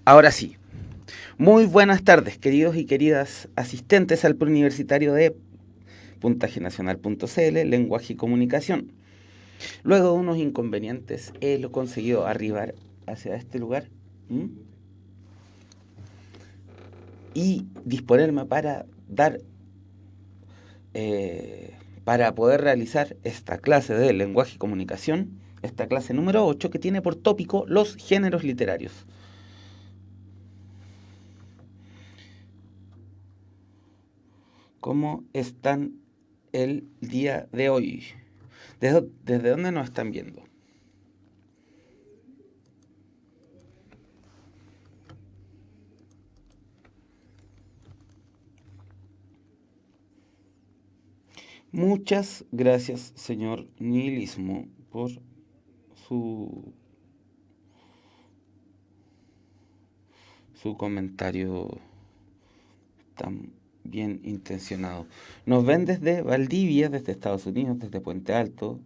Ahora sí, muy buenas tardes, queridos y queridas asistentes al preuniversitario de puntajenacional.cl, lenguaje y comunicación. Luego de unos inconvenientes he conseguido arribar hacia este lugar y disponerme para poder realizar esta clase de lenguaje y comunicación, esta clase número 8 que tiene por tópico los géneros literarios. ¿Cómo están el día de hoy? ¿Desde dónde nos están viendo? Muchas gracias, señor Nihilismo, por su, su comentario tan bien intencionado. Nos ven desde Valdivia, desde Estados Unidos, desde Puente Alto,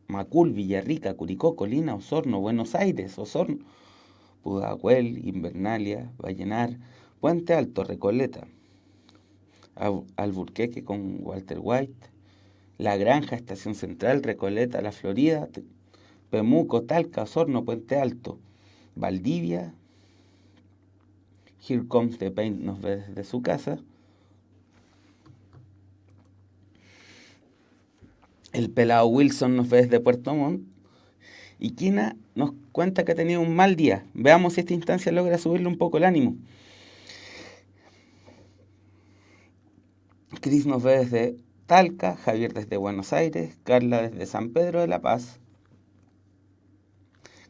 Macul, Villarrica, Curicó, Colina, Osorno, Buenos Aires, Osorno, Pudahuel, Invernalia, Vallenar, Puente Alto, Recoleta, Alburquerque con Walter White, La Granja, Estación Central, Recoleta, La Florida, Pemuco, Talca, Osorno, Puente Alto, Valdivia, Here Comes the Paint nos ve desde su casa, el pelado Wilson nos ve desde Puerto Montt, y Kina nos cuenta que ha tenido un mal día. Veamos si esta instancia logra subirle un poco el ánimo. Chris nos ve desde Talca, Javier desde Buenos Aires, Carla desde San Pedro de la Paz,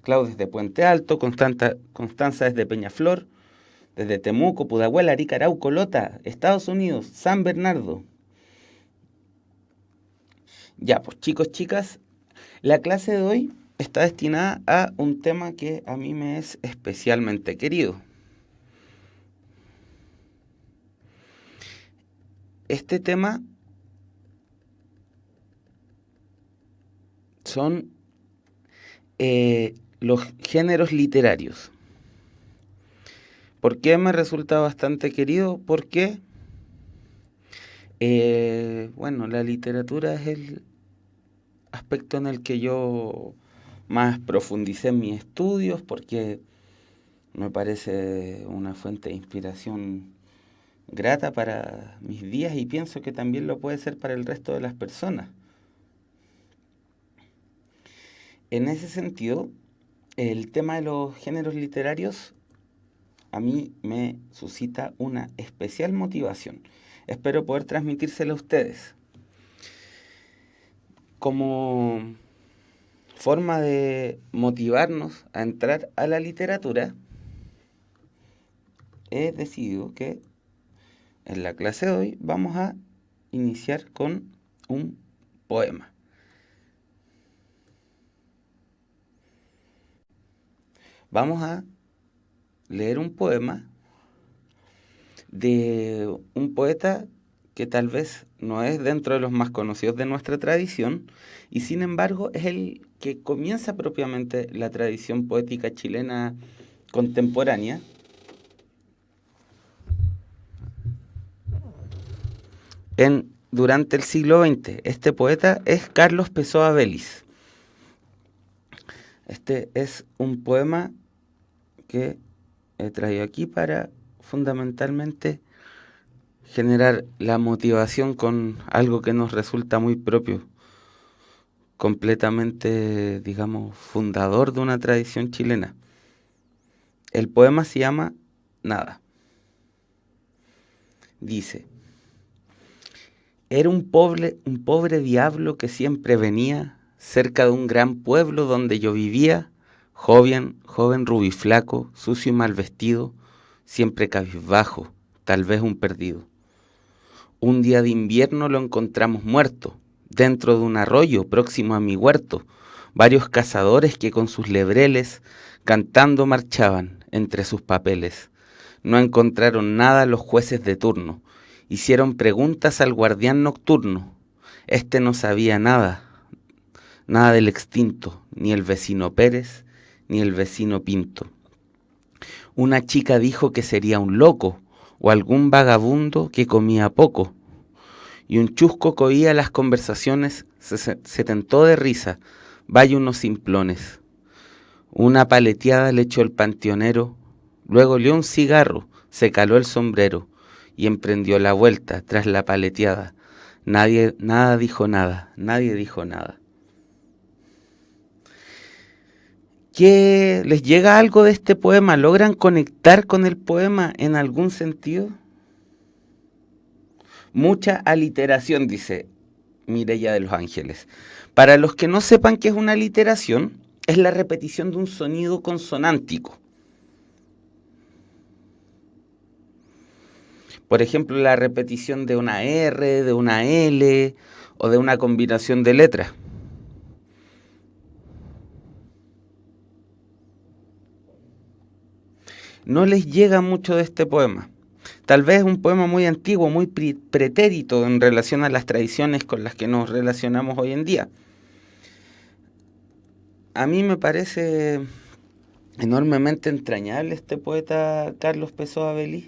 Clau desde Puente Alto, Constanza desde Peñaflor, desde Temuco, Pudahuel, Arica, Arauco, Lota, Estados Unidos, San Bernardo. Ya, pues chicos, chicas, la clase de hoy está destinada a un tema que a mí me es especialmente querido. Este tema son los géneros literarios. ¿Por qué me resulta bastante querido? Porque, bueno, la literatura es el aspecto en el que yo más profundicé en mis estudios, porque me parece una fuente de inspiración grata para mis días y pienso que también lo puede ser para el resto de las personas. En ese sentido, el tema de los géneros literarios a mí me suscita una especial motivación. Espero poder transmitírselo a ustedes. Como forma de motivarnos a entrar a la literatura, he decidido que en la clase de hoy vamos a iniciar con un poema. Vamos a leer un poema de un poeta que tal vez no es dentro de los más conocidos de nuestra tradición, y sin embargo es el que comienza propiamente la tradición poética chilena contemporánea. Durante el siglo XX. Este poeta es Carlos Pessoa Vélez. Este es un poema que he traído aquí para fundamentalmente generar la motivación con algo que nos resulta muy propio, completamente, digamos, fundador de una tradición chilena. El poema se llama Nada. Dice: era un pobre diablo que siempre venía cerca de un gran pueblo donde yo vivía, joven rubiflaco, sucio y mal vestido, siempre cabizbajo, tal vez un perdido. Un día de invierno lo encontramos muerto, dentro de un arroyo próximo a mi huerto, varios cazadores que con sus lebreles cantando marchaban entre sus papeles. No encontraron nada los jueces de turno, hicieron preguntas al guardián nocturno. Este no sabía nada del extinto, ni el vecino Pérez, ni el vecino Pinto. Una chica dijo que sería un loco o algún vagabundo que comía poco. Y un chusco que oía las conversaciones se tentó de risa. Vaya unos simplones. Una paleteada le echó el panteonero, luego olió un cigarro, se caló el sombrero y emprendió la vuelta tras la paleteada. Nada dijo nada, nadie dijo nada. ¿Qué les llega algo de este poema? ¿Logran conectar con el poema en algún sentido? Mucha aliteración, dice Mireya de los Ángeles. Para los que no sepan qué es una aliteración, es la repetición de un sonido consonántico. Por ejemplo, la repetición de una R, de una L o de una combinación de letras. No les llega mucho de este poema. Tal vez es un poema muy antiguo, muy pretérito en relación a las tradiciones con las que nos relacionamos hoy en día. A mí me parece enormemente entrañable este poeta Carlos Pessoa Abelís.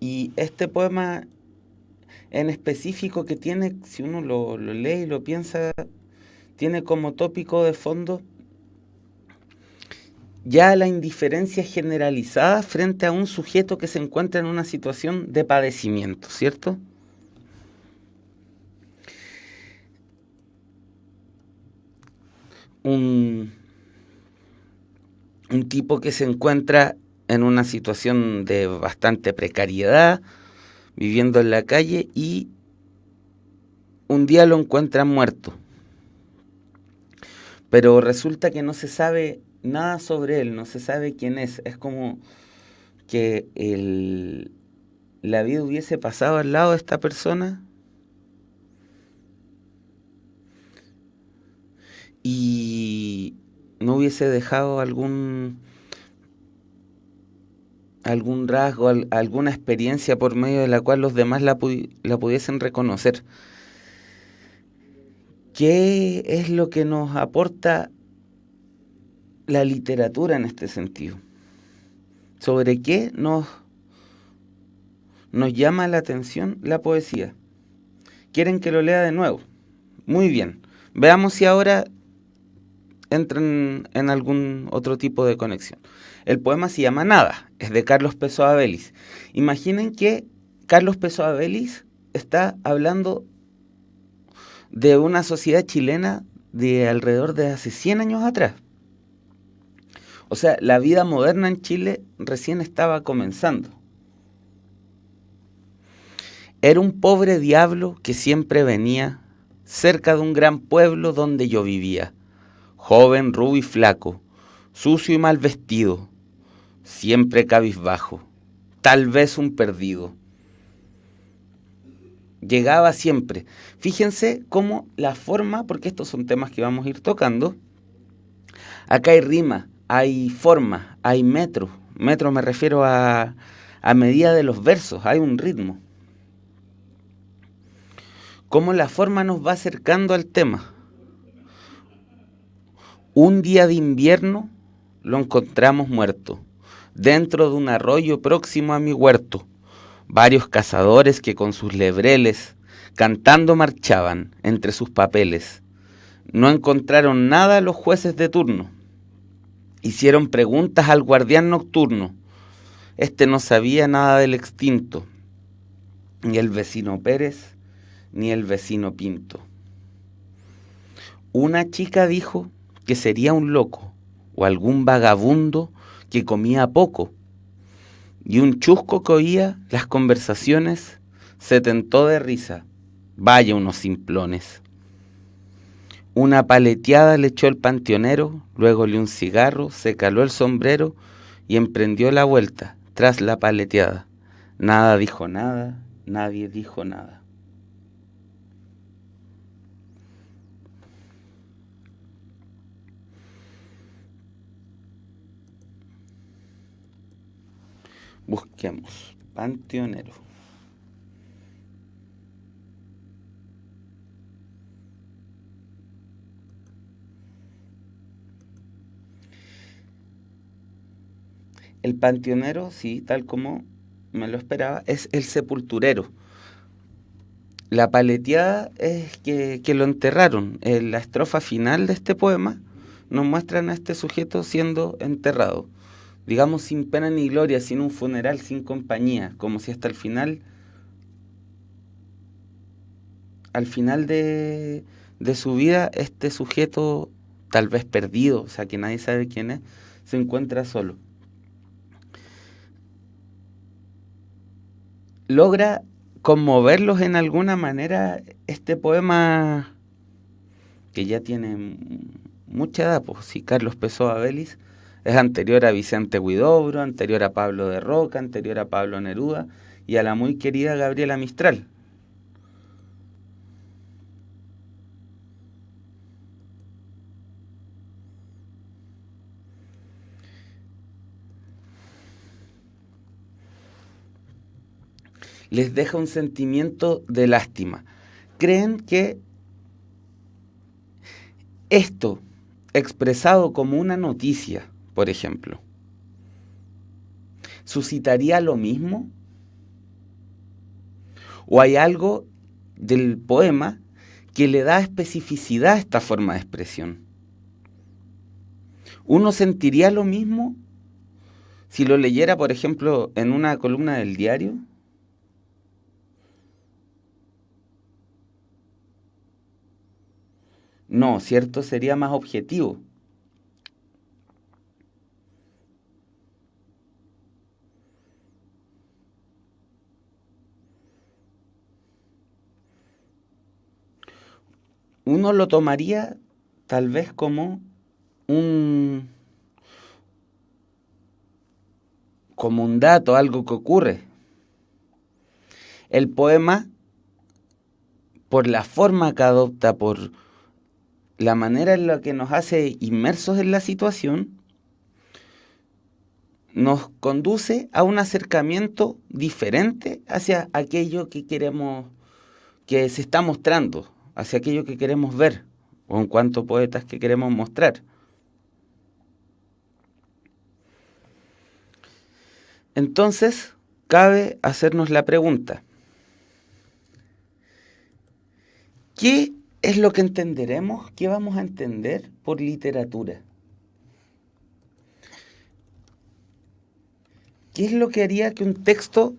Y este poema en específico que tiene, si uno lo lee y lo piensa, tiene como tópico de fondo ya la indiferencia generalizada frente a un sujeto que se encuentra en una situación de padecimiento, ¿cierto? Un, un tipo que se encuentra en una situación de bastante precariedad, viviendo en la calle y un día lo encuentran muerto. Pero resulta que no se sabe nada sobre él, no se sabe quién es. Es como que la vida hubiese pasado al lado de esta persona y no hubiese dejado algún rasgo, alguna experiencia por medio de la cual los demás la pudiesen reconocer. ¿Qué es lo que nos aporta la literatura en este sentido? ¿Sobre qué nos llama la atención la poesía? ¿Quieren que lo lea de nuevo? Muy bien. Veamos si ahora entran en algún otro tipo de conexión. El poema se llama Nada, es de Carlos Pessoa Abelís. Imaginen que Carlos Pessoa Abelís está hablando de una sociedad chilena de alrededor de hace 100 años atrás. O sea, la vida moderna en Chile recién estaba comenzando. Era un pobre diablo que siempre venía cerca de un gran pueblo donde yo vivía. Joven, rubio y flaco, sucio y mal vestido, siempre cabizbajo, tal vez un perdido. Llegaba siempre. Fíjense cómo la forma, porque estos son temas que vamos a ir tocando, acá hay rima, hay forma, hay metro. Metro me refiero a medida de los versos, hay un ritmo. Cómo la forma nos va acercando al tema. Un día de invierno lo encontramos muerto, dentro de un arroyo próximo a mi huerto. Varios cazadores que con sus lebreles, cantando marchaban entre sus papeles. No encontraron nada los jueces de turno. Hicieron preguntas al guardián nocturno. Este no sabía nada del extinto, ni el vecino Pérez, ni el vecino Pinto. Una chica dijo que sería un loco o algún vagabundo que comía poco, y un chusco que oía las conversaciones se tentó de risa. Vaya unos simplones. Una paleteada le echó el panteonero, luego le un cigarro, se caló el sombrero y emprendió la vuelta tras la paleteada. Nada dijo nada, nadie dijo nada. Busquemos panteonero. El panteonero, sí, tal como me lo esperaba, es el sepulturero. La paleteada es que lo enterraron. En la estrofa final de este poema nos muestran a este sujeto siendo enterrado. Digamos, sin pena ni gloria, sin un funeral, sin compañía, como si hasta el final, al final de su vida, este sujeto, tal vez perdido, o sea, que nadie sabe quién es, se encuentra solo. Logra conmoverlos en alguna manera este poema que ya tiene mucha edad, pues si Carlos Pessoa Vélez es anterior a Vicente Huidobro, anterior a Pablo de Roca, anterior a Pablo Neruda y a la muy querida Gabriela Mistral. Les deja un sentimiento de lástima. Creen que esto, expresado como una noticia, por ejemplo, suscitaría lo mismo, o hay algo del poema que le da especificidad a esta forma de expresión. ¿Uno sentiría lo mismo si lo leyera, por ejemplo, en una columna del diario? No, ¿cierto? Sería más objetivo. Uno lo tomaría tal vez un, como un dato, algo que ocurre. El poema, por la forma que adopta, por la manera en la que nos hace inmersos en la situación, nos conduce a un acercamiento diferente hacia aquello que queremos, que se está mostrando, hacia aquello que queremos ver, o en cuanto poetas que queremos mostrar. Entonces, cabe hacernos la pregunta, ¿qué es lo que entenderemos, qué vamos a entender por literatura? ¿Qué es lo que haría que un texto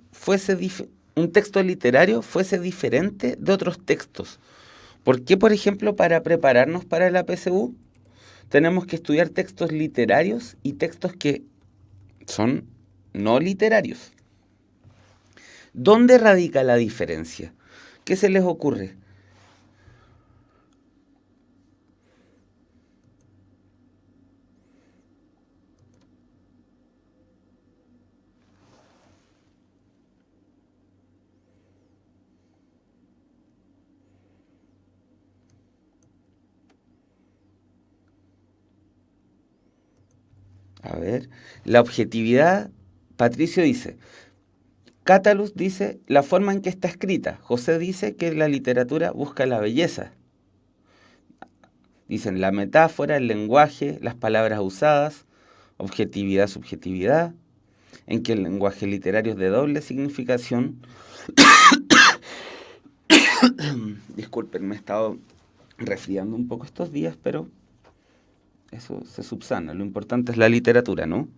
un texto literario fuese diferente de otros textos? ¿Por qué, por ejemplo, para prepararnos para la PSU tenemos que estudiar textos literarios y textos que son no literarios? ¿Dónde radica la diferencia? ¿Qué se les ocurre? A ver, la objetividad, Patricio dice, Cátalus dice la forma en que está escrita, José dice que la literatura busca la belleza. Dicen la metáfora, el lenguaje, las palabras usadas, objetividad, subjetividad, en que el lenguaje literario es de doble significación. Disculpen, me he estado resfriando un poco estos días, pero eso se subsana. Lo importante es la literatura, ¿no?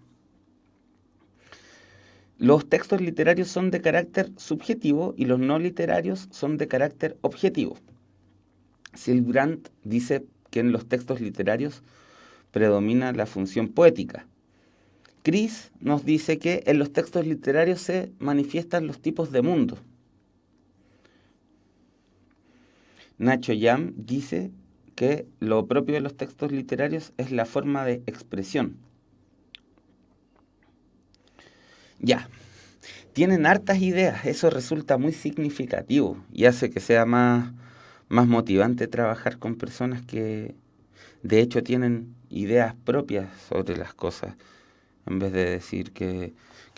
Los textos literarios son de carácter subjetivo y los no literarios son de carácter objetivo. Sylvain dice que en los textos literarios predomina la función poética. Chris nos dice que en los textos literarios se manifiestan los tipos de mundo. Nacho Yam dice que lo propio de los textos literarios es la forma de expresión. Ya, tienen hartas ideas, eso resulta muy significativo y hace que sea más motivante trabajar con personas que de hecho tienen ideas propias sobre las cosas, en vez de decir que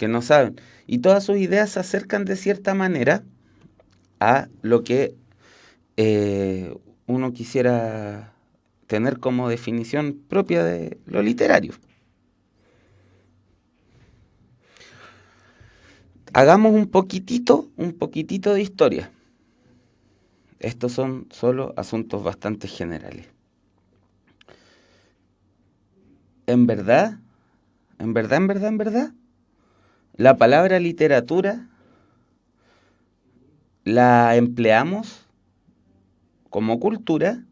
no saben. Y todas sus ideas se acercan de cierta manera a lo que uno quisiera tener como definición propia de lo literario. Hagamos un poquitito de historia. Estos son solo asuntos bastante generales. En verdad, en verdad, la palabra literatura la empleamos como cultura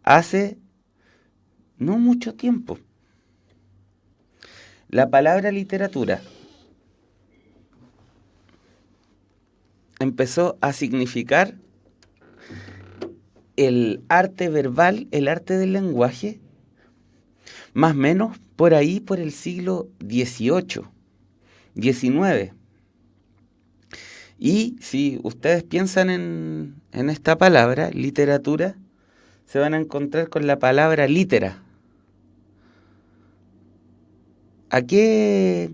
hace no mucho tiempo. La palabra literatura empezó a significar el arte verbal, el arte del lenguaje, más o menos por ahí, por el siglo XVIII, XIX. Y si ustedes piensan en esta palabra, literatura, se van a encontrar con la palabra litera. ¿A qué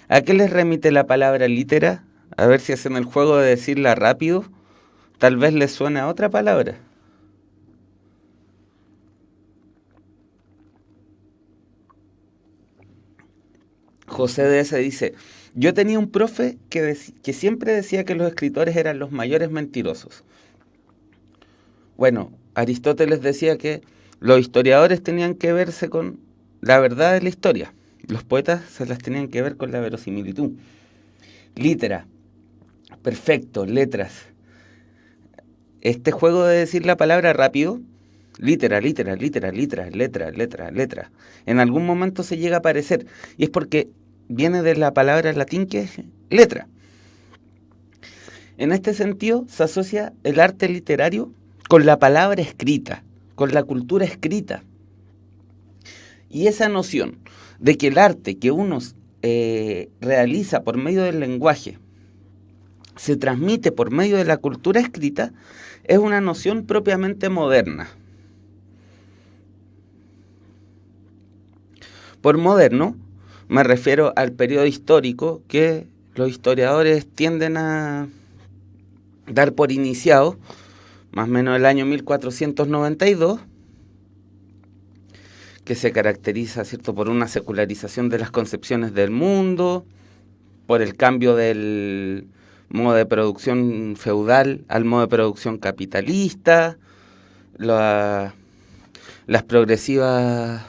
les remite la palabra litera? A ver si hacen el juego de decirla rápido. Tal vez les suene a otra palabra. José de ese dice, yo tenía un profe que siempre decía que los escritores eran los mayores mentirosos. Bueno, Aristóteles decía que los historiadores tenían que verse con la verdad de la historia. Los poetas se las tenían que ver con la verosimilitud. Litera, perfecto, letras. Este juego de decir la palabra rápido, litera, letra, en algún momento se llega a aparecer. Y es porque viene de la palabra latín que es letra. En este sentido, se asocia el arte literario con la palabra escrita, con la cultura escrita. Y esa noción de que el arte que uno realiza por medio del lenguaje se transmite por medio de la cultura escrita es una noción propiamente moderna. Por moderno me refiero al periodo histórico que los historiadores tienden a dar por iniciado, más o menos el año 1492, que se caracteriza, ¿cierto?, por una secularización de las concepciones del mundo, por el cambio del modo de producción feudal al modo de producción capitalista, las progresivas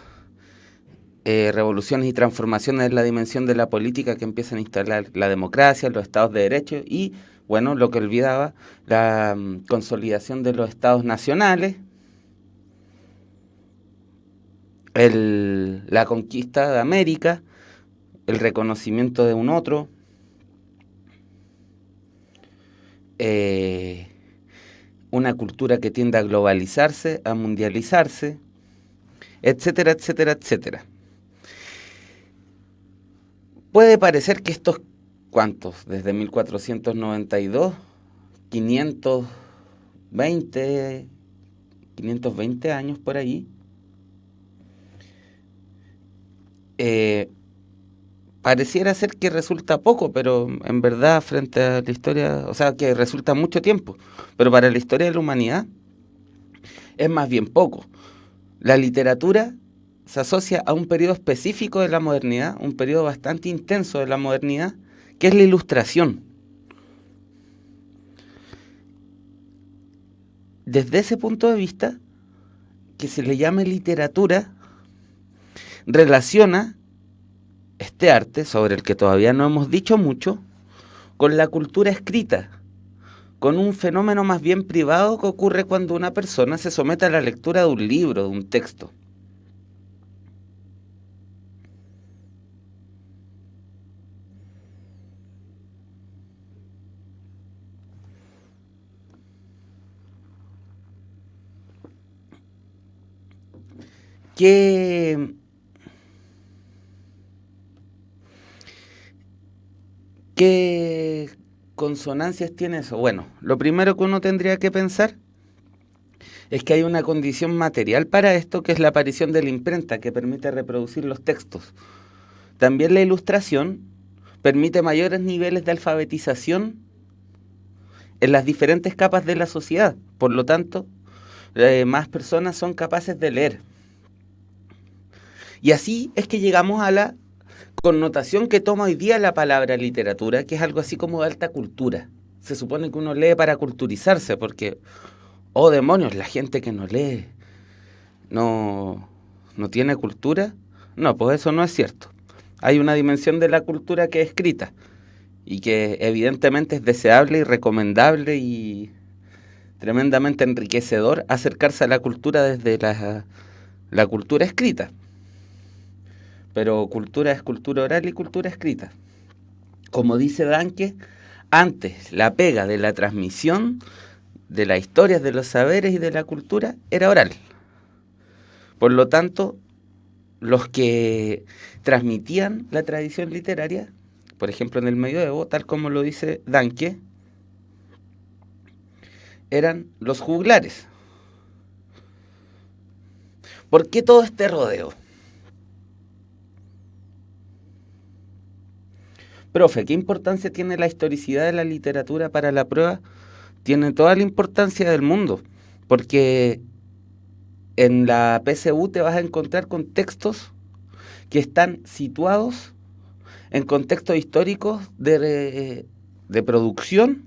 revoluciones y transformaciones en la dimensión de la política que empiezan a instalar la democracia, los estados de derecho y, bueno, lo que olvidaba, la consolidación de los estados nacionales, la conquista de América, el reconocimiento de un otro, una cultura que tiende a globalizarse, a mundializarse, etcétera, etcétera, etcétera. Puede parecer que estos, ¿cuántos? Desde 1492, 520 años por ahí, pareciera ser que resulta poco, pero en verdad frente a la historia, o sea, que resulta mucho tiempo, pero para la historia de la humanidad es más bien poco. La literatura se asocia a un periodo específico de la modernidad, un periodo bastante intenso de la modernidad, que es la Ilustración. Desde ese punto de vista, que se le llame literatura, relaciona este arte, sobre el que todavía no hemos dicho mucho, con la cultura escrita, con un fenómeno más bien privado que ocurre cuando una persona se somete a la lectura de un libro, de un texto. ¿Qué consonancias tiene eso? Bueno, lo primero que uno tendría que pensar es que hay una condición material para esto, que es la aparición de la imprenta, que permite reproducir los textos. También la ilustración permite mayores niveles de alfabetización en las diferentes capas de la sociedad. Por lo tanto, más personas son capaces de leer. Y así es que llegamos a la connotación que toma hoy día la palabra literatura, que es algo así como de alta cultura. Se supone que uno lee para culturizarse, porque, oh demonios, la gente que no lee no tiene cultura. No, pues eso no es cierto. Hay una dimensión de la cultura que es escrita y que evidentemente es deseable y recomendable y tremendamente enriquecedor acercarse a la cultura desde la cultura escrita. Pero cultura es cultura oral y cultura escrita. Como dice Danke, antes la pega de la transmisión de las historias, de los saberes y de la cultura era oral. Por lo tanto, los que transmitían la tradición literaria, por ejemplo en el medioevo, tal como lo dice Danke, eran los juglares. ¿Por qué todo este rodeo? Profe, ¿qué importancia tiene la historicidad de la literatura para la prueba? Tiene toda la importancia del mundo, porque en la PSU te vas a encontrar con textos que están situados en contextos históricos de producción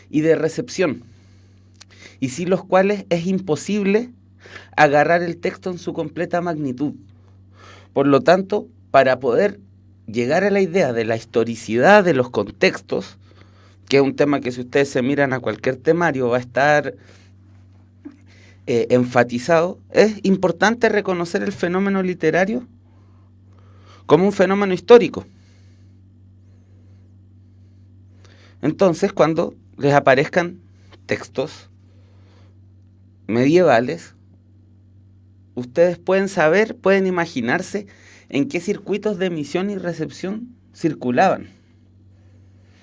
y de recepción, y sin los cuales es imposible agarrar el texto en su completa magnitud. Por lo tanto, para poder llegar a la idea de la historicidad de los contextos, que es un tema que si ustedes se miran a cualquier temario va a estar enfatizado, es importante reconocer el fenómeno literario como un fenómeno histórico. Entonces, cuando les aparezcan textos medievales, ustedes pueden saber, pueden imaginarse en qué circuitos de emisión y recepción circulaban.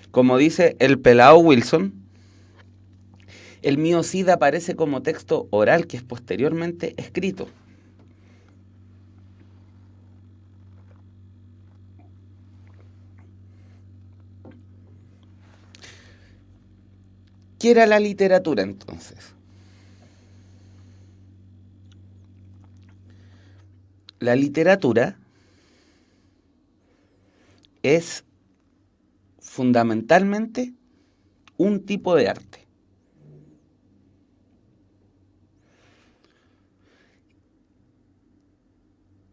Como dice el pelao Wilson, el mío Cid aparece como texto oral que es posteriormente escrito. ¿Qué era la literatura entonces? La literatura es fundamentalmente un tipo de arte.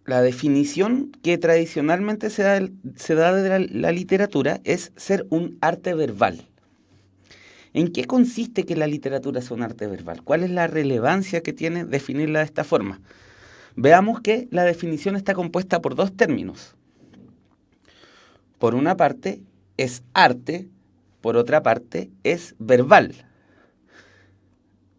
La definición que tradicionalmente se da de la literatura es ser un arte verbal. ¿En qué consiste que la literatura sea un arte verbal? ¿Cuál es la relevancia que tiene definirla de esta forma? Veamos que la definición está compuesta por dos términos. Por una parte es arte, por otra parte es verbal.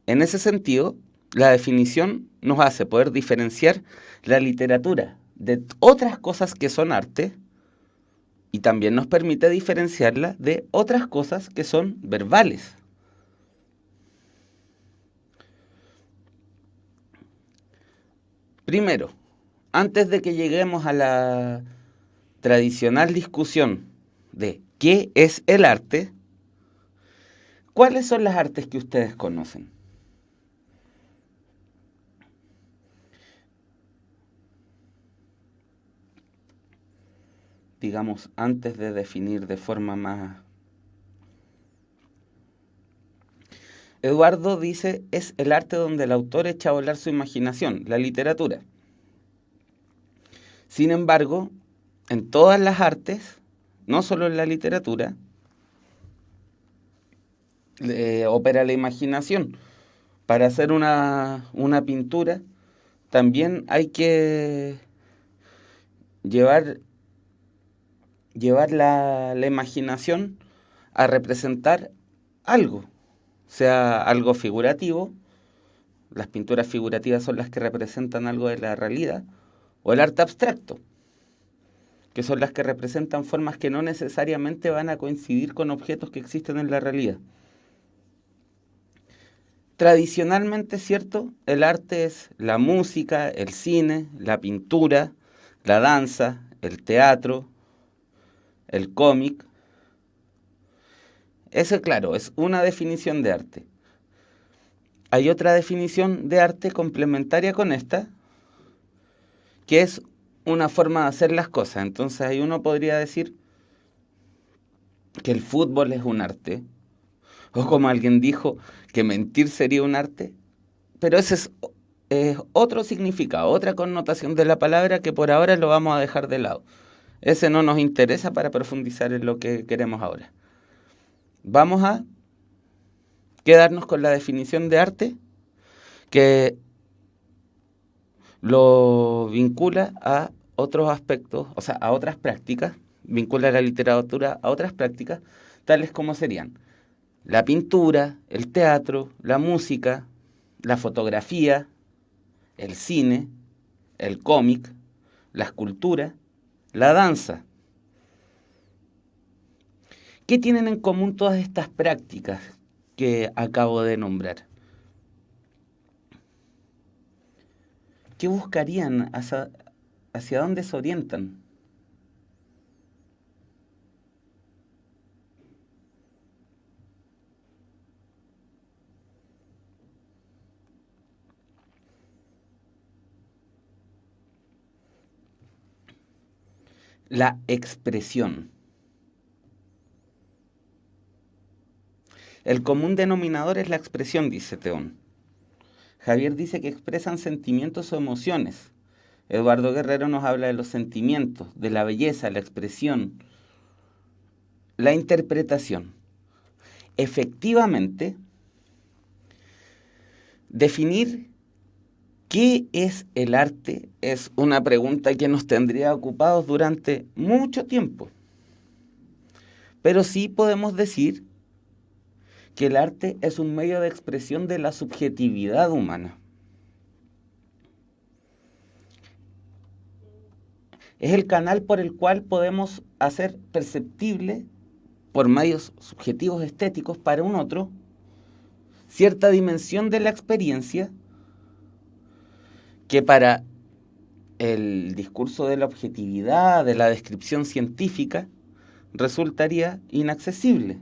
En ese sentido, la definición nos hace poder diferenciar la literatura de otras cosas que son arte y también nos permite diferenciarla de otras cosas que son verbales. Primero, antes de que lleguemos a la tradicional discusión de qué es el arte, ¿cuáles son las artes que ustedes conocen? Digamos, antes de definir de forma más... Eduardo dice, es el arte donde el autor echa a volar su imaginación, la literatura. Sin embargo, en todas las artes, no solo en la literatura, opera la imaginación. Para hacer una pintura, también hay que llevar la imaginación a representar algo, sea algo figurativo, las pinturas figurativas son las que representan algo de la realidad, o el arte abstracto, que son las que representan formas que no necesariamente van a coincidir con objetos que existen en la realidad. Tradicionalmente, ¿cierto? El arte es la música, el cine, la pintura, la danza, el teatro, el cómic. Eso, claro, es una definición de arte. Hay otra definición de arte complementaria con esta, que es una forma de hacer las cosas. Entonces ahí uno podría decir que el fútbol es un arte, o como alguien dijo, que mentir sería un arte, pero ese es otro significado, otra connotación de la palabra que por ahora lo vamos a dejar de lado. Ese no nos interesa para profundizar en lo que queremos ahora. Vamos a quedarnos con la definición de arte que lo vincula a otros aspectos, o sea, a otras prácticas, vincula la literatura a otras prácticas, tales como serían la pintura, el teatro, la música, la fotografía, el cine, el cómic, la escultura, la danza. ¿Qué tienen en común todas estas prácticas que acabo de nombrar? ¿Qué buscarían? ¿Hacia dónde se orientan? La expresión. El común denominador es la expresión, dice Teón. Javier dice que expresan sentimientos o emociones. Eduardo Guerrero nos habla de los sentimientos, de la belleza, la expresión, la interpretación. Efectivamente, definir qué es el arte es una pregunta que nos tendría ocupados durante mucho tiempo. Pero sí podemos decir que el arte es un medio de expresión de la subjetividad humana. Es el canal por el cual podemos hacer perceptible, por medios subjetivos estéticos para un otro, cierta dimensión de la experiencia que para el discurso de la objetividad, de la descripción científica, resultaría inaccesible.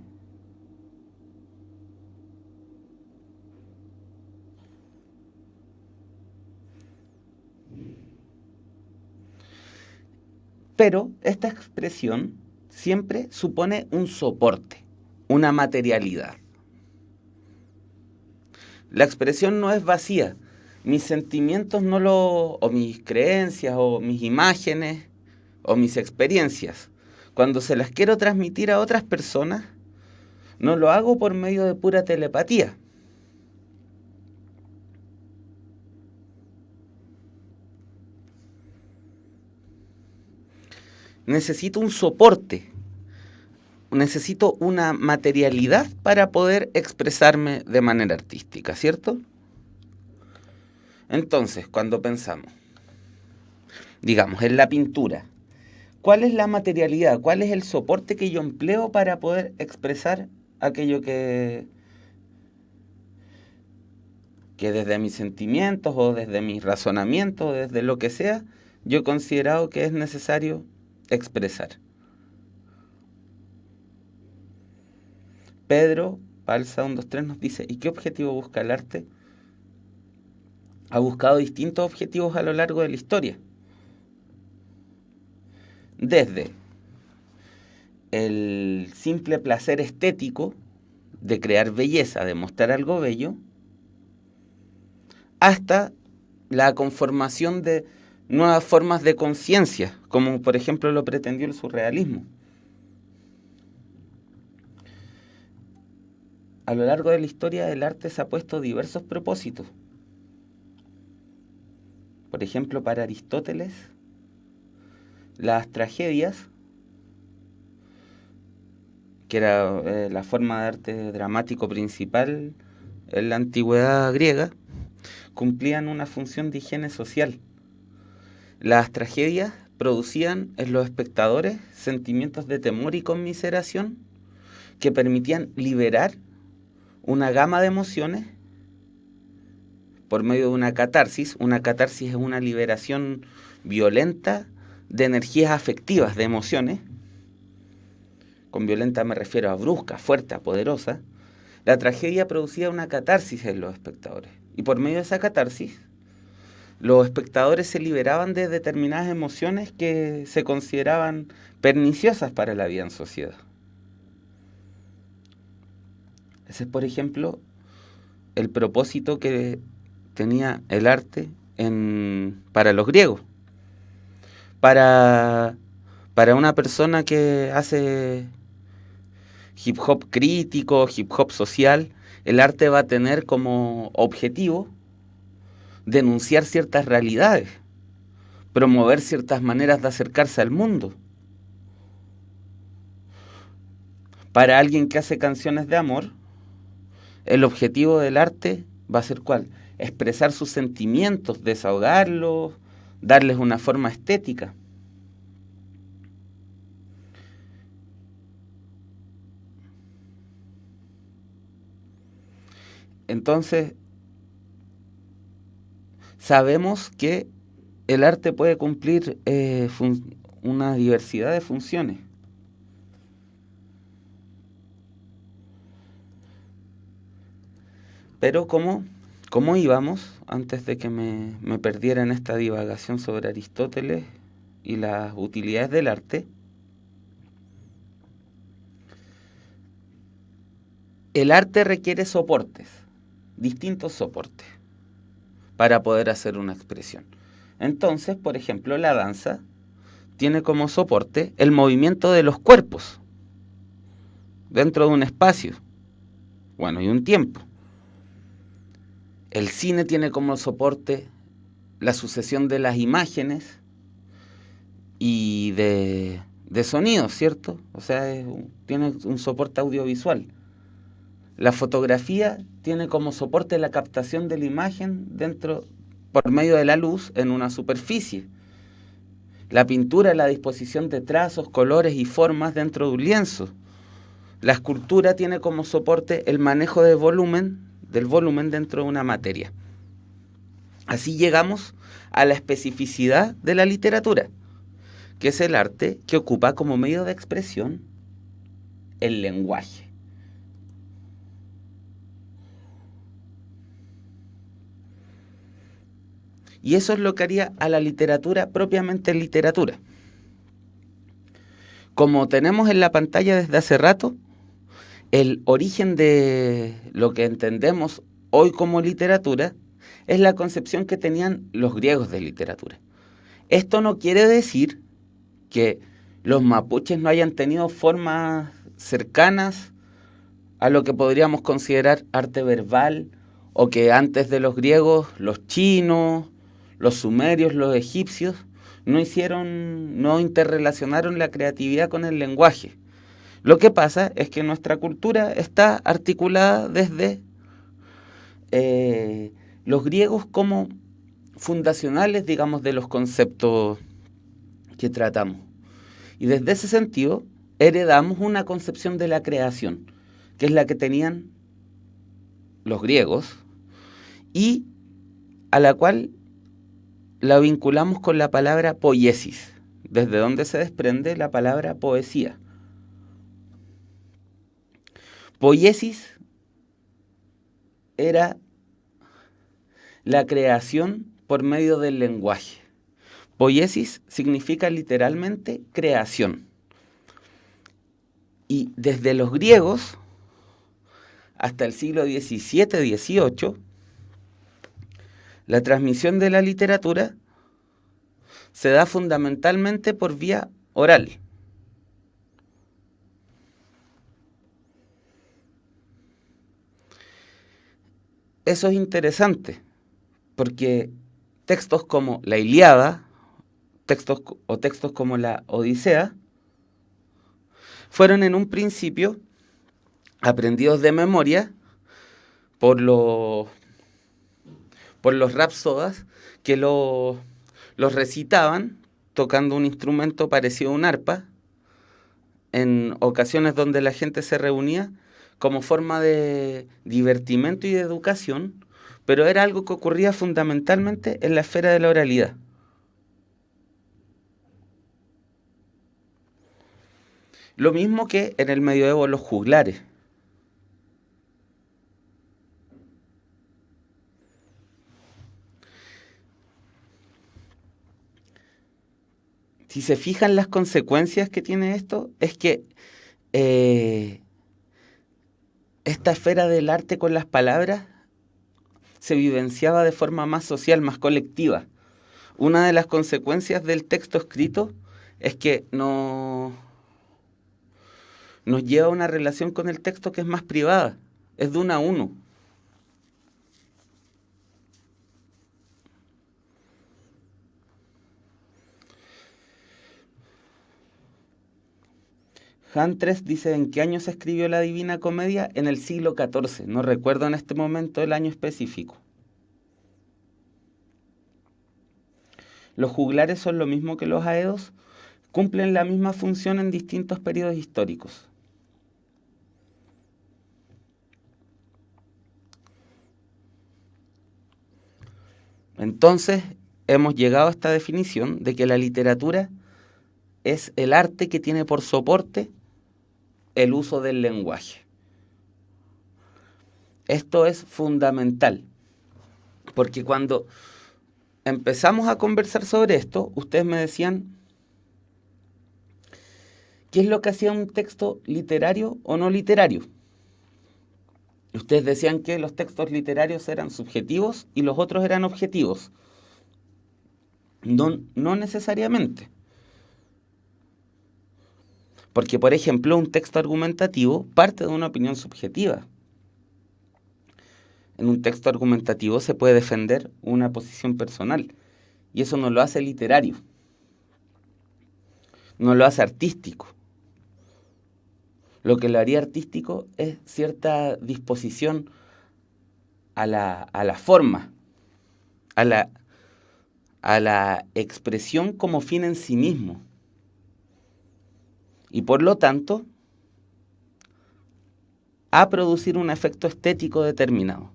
Pero esta expresión siempre supone un soporte, una materialidad. La expresión no es vacía. Mis sentimientos no lo, o mis creencias, o mis imágenes, o mis experiencias, cuando se las quiero transmitir a otras personas, no lo hago por medio de pura telepatía. Necesito un soporte, necesito una materialidad para poder expresarme de manera artística, ¿cierto? Entonces, cuando pensamos, digamos, en la pintura, ¿cuál es la materialidad? ¿Cuál es el soporte que yo empleo para poder expresar aquello que desde mis sentimientos o desde mis razonamientos, o desde lo que sea, yo he considerado que es necesario expresar? Pedro Palza 123 nos dice, ¿y qué objetivo busca el arte? Ha buscado distintos objetivos a lo largo de la historia. Desde el simple placer estético de crear belleza, de mostrar algo bello, hasta la conformación de nuevas formas de conciencia, como por ejemplo lo pretendió el surrealismo. A lo largo de la historia el arte se ha puesto diversos propósitos. Por ejemplo, para Aristóteles, las tragedias, que era la forma de arte dramático principal en la antigüedad griega, cumplían una función de higiene social. Las tragedias producían en los espectadores sentimientos de temor y conmiseración que permitían liberar una gama de emociones por medio de una catarsis. Una catarsis es una liberación violenta de energías afectivas, de emociones. Con violenta me refiero a brusca, fuerte, a poderosa. La tragedia producía una catarsis en los espectadores. Y por medio de esa catarsis, los espectadores se liberaban de determinadas emociones que se consideraban perniciosas para la vida en sociedad. Ese es, por ejemplo, el propósito que tenía el arte para los griegos. Para una persona que hace hip hop crítico, hip hop social, el arte va a tener como objetivo denunciar ciertas realidades, promover ciertas maneras de acercarse al mundo. Para alguien que hace canciones de amor, el objetivo del arte va a ser ¿cuál? Expresar sus sentimientos, desahogarlos, darles una forma estética. Entonces, sabemos que el arte puede cumplir una diversidad de funciones. Pero ¿cómo íbamos, antes de que me perdiera en esta divagación sobre Aristóteles y las utilidades del arte? El arte requiere soportes, distintos soportes, para poder hacer una expresión. Entonces, por ejemplo, la danza tiene como soporte el movimiento de los cuerpos dentro de un espacio, y un tiempo. El cine tiene como soporte la sucesión de las imágenes y de sonidos, ¿cierto? O sea, tiene un soporte audiovisual. La fotografía tiene como soporte la captación de la imagen por medio de la luz en una superficie. La pintura es la disposición de trazos, colores y formas dentro de un lienzo. La escultura tiene como soporte el manejo del volumen dentro de una materia. Así llegamos a la especificidad de la literatura, que es el arte que ocupa como medio de expresión el lenguaje. Y eso es lo que haría a la literatura propiamente literatura. Como tenemos en la pantalla desde hace rato, el origen de lo que entendemos hoy como literatura es la concepción que tenían los griegos de literatura. Esto no quiere decir que los mapuches no hayan tenido formas cercanas a lo que podríamos considerar arte verbal, o que antes de los griegos, los chinos, los sumerios, los egipcios, no interrelacionaron la creatividad con el lenguaje. Lo que pasa es que nuestra cultura está articulada desde los griegos como fundacionales, digamos, de los conceptos que tratamos. Y desde ese sentido, heredamos una concepción de la creación, que es la que tenían los griegos, y a la cual la vinculamos con la palabra poiesis, desde donde se desprende la palabra poesía. Poiesis era la creación por medio del lenguaje. Poiesis significa literalmente creación. Y desde los griegos hasta el siglo XVII-XVIII, la transmisión de la literatura se da fundamentalmente por vía oral. Eso es interesante, porque textos como la Ilíada, textos como la Odisea, fueron en un principio aprendidos de memoria por los rapsodas que los recitaban tocando un instrumento parecido a un arpa en ocasiones donde la gente se reunía como forma de divertimento y de educación, pero era algo que ocurría fundamentalmente en la esfera de la oralidad. Lo mismo que en el medioevo los juglares. Si se fijan las consecuencias que tiene esto, es que esta esfera del arte con las palabras se vivenciaba de forma más social, más colectiva. Una de las consecuencias del texto escrito es que nos lleva a una relación con el texto que es más privada, es de uno a uno. Huntres dice en qué año se escribió la Divina Comedia, en el siglo XIV, no recuerdo en este momento el año específico. Los juglares son lo mismo que los aedos, cumplen la misma función en distintos periodos históricos. Entonces, hemos llegado a esta definición de que la literatura es el arte que tiene por soporte el uso del lenguaje. Esto es fundamental, porque cuando empezamos a conversar sobre esto, ustedes me decían, ¿qué es lo que hacía un texto literario o no literario? Ustedes decían que los textos literarios eran subjetivos y los otros eran objetivos. No necesariamente. Porque, por ejemplo, un texto argumentativo parte de una opinión subjetiva. En un texto argumentativo se puede defender una posición personal. Y eso no lo hace literario. No lo hace artístico. Lo que lo haría artístico es cierta disposición a la forma, a la expresión como fin en sí mismo. Y por lo tanto, a producir un efecto estético determinado.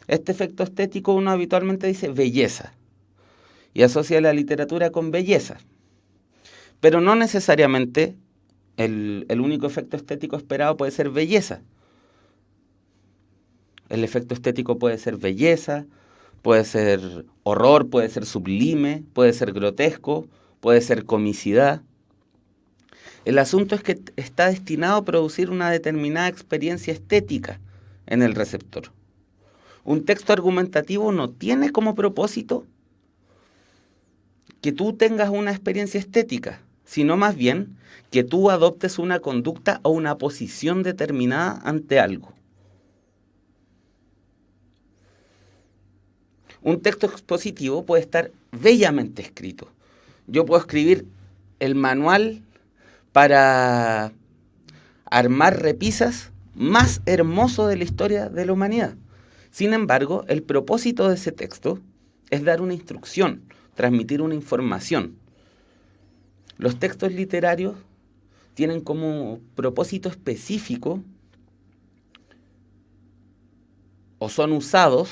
Este efecto estético uno habitualmente dice belleza y asocia la literatura con belleza. Pero no necesariamente el único efecto estético esperado puede ser belleza. El efecto estético puede ser belleza, puede ser horror, puede ser sublime, puede ser grotesco, puede ser comicidad. El asunto es que está destinado a producir una determinada experiencia estética en el receptor. Un texto argumentativo no tiene como propósito que tú tengas una experiencia estética, sino más bien que tú adoptes una conducta o una posición determinada ante algo. Un texto expositivo puede estar bellamente escrito. Yo puedo escribir el manual para armar repisas más hermoso de la historia de la humanidad. Sin embargo, el propósito de ese texto es dar una instrucción, transmitir una información. Los textos literarios tienen como propósito específico o son usados,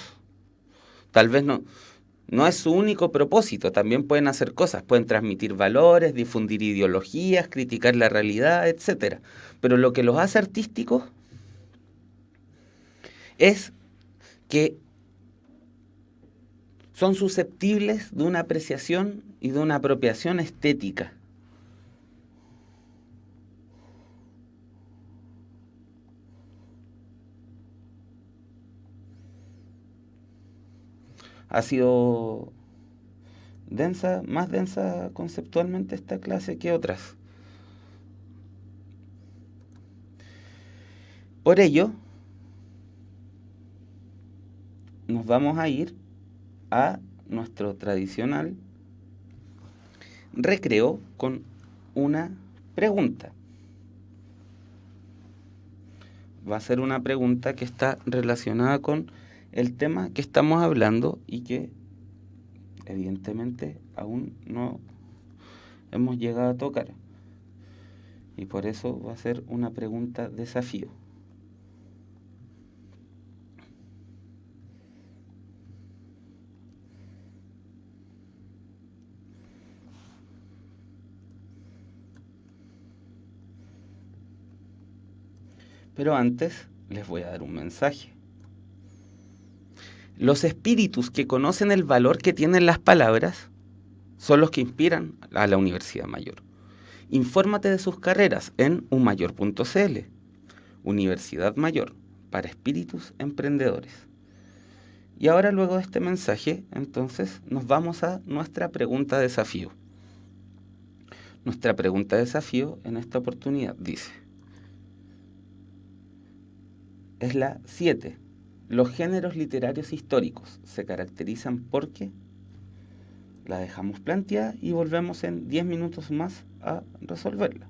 tal vez no es su único propósito, también pueden hacer cosas, pueden transmitir valores, difundir ideologías, criticar la realidad, etc. Pero lo que los hace artísticos es que son susceptibles de una apreciación y de una apropiación estética. Ha sido densa, más densa conceptualmente esta clase que otras. Por ello, nos vamos a ir a nuestro tradicional recreo con una pregunta. Va a ser una pregunta que está relacionada con el tema que estamos hablando y que evidentemente aún no hemos llegado a tocar. Y por eso va a ser una pregunta desafío. Pero antes les voy a dar un mensaje. Los espíritus que conocen el valor que tienen las palabras son los que inspiran a la Universidad Mayor. Infórmate de sus carreras en unmayor.cl. Universidad Mayor, para espíritus emprendedores. Y ahora, luego de este mensaje, entonces nos vamos a nuestra pregunta desafío. Nuestra pregunta desafío en esta oportunidad dice, es la 7. Los géneros literarios históricos se caracterizan porque... La dejamos planteada y volvemos en 10 minutos más a resolverla.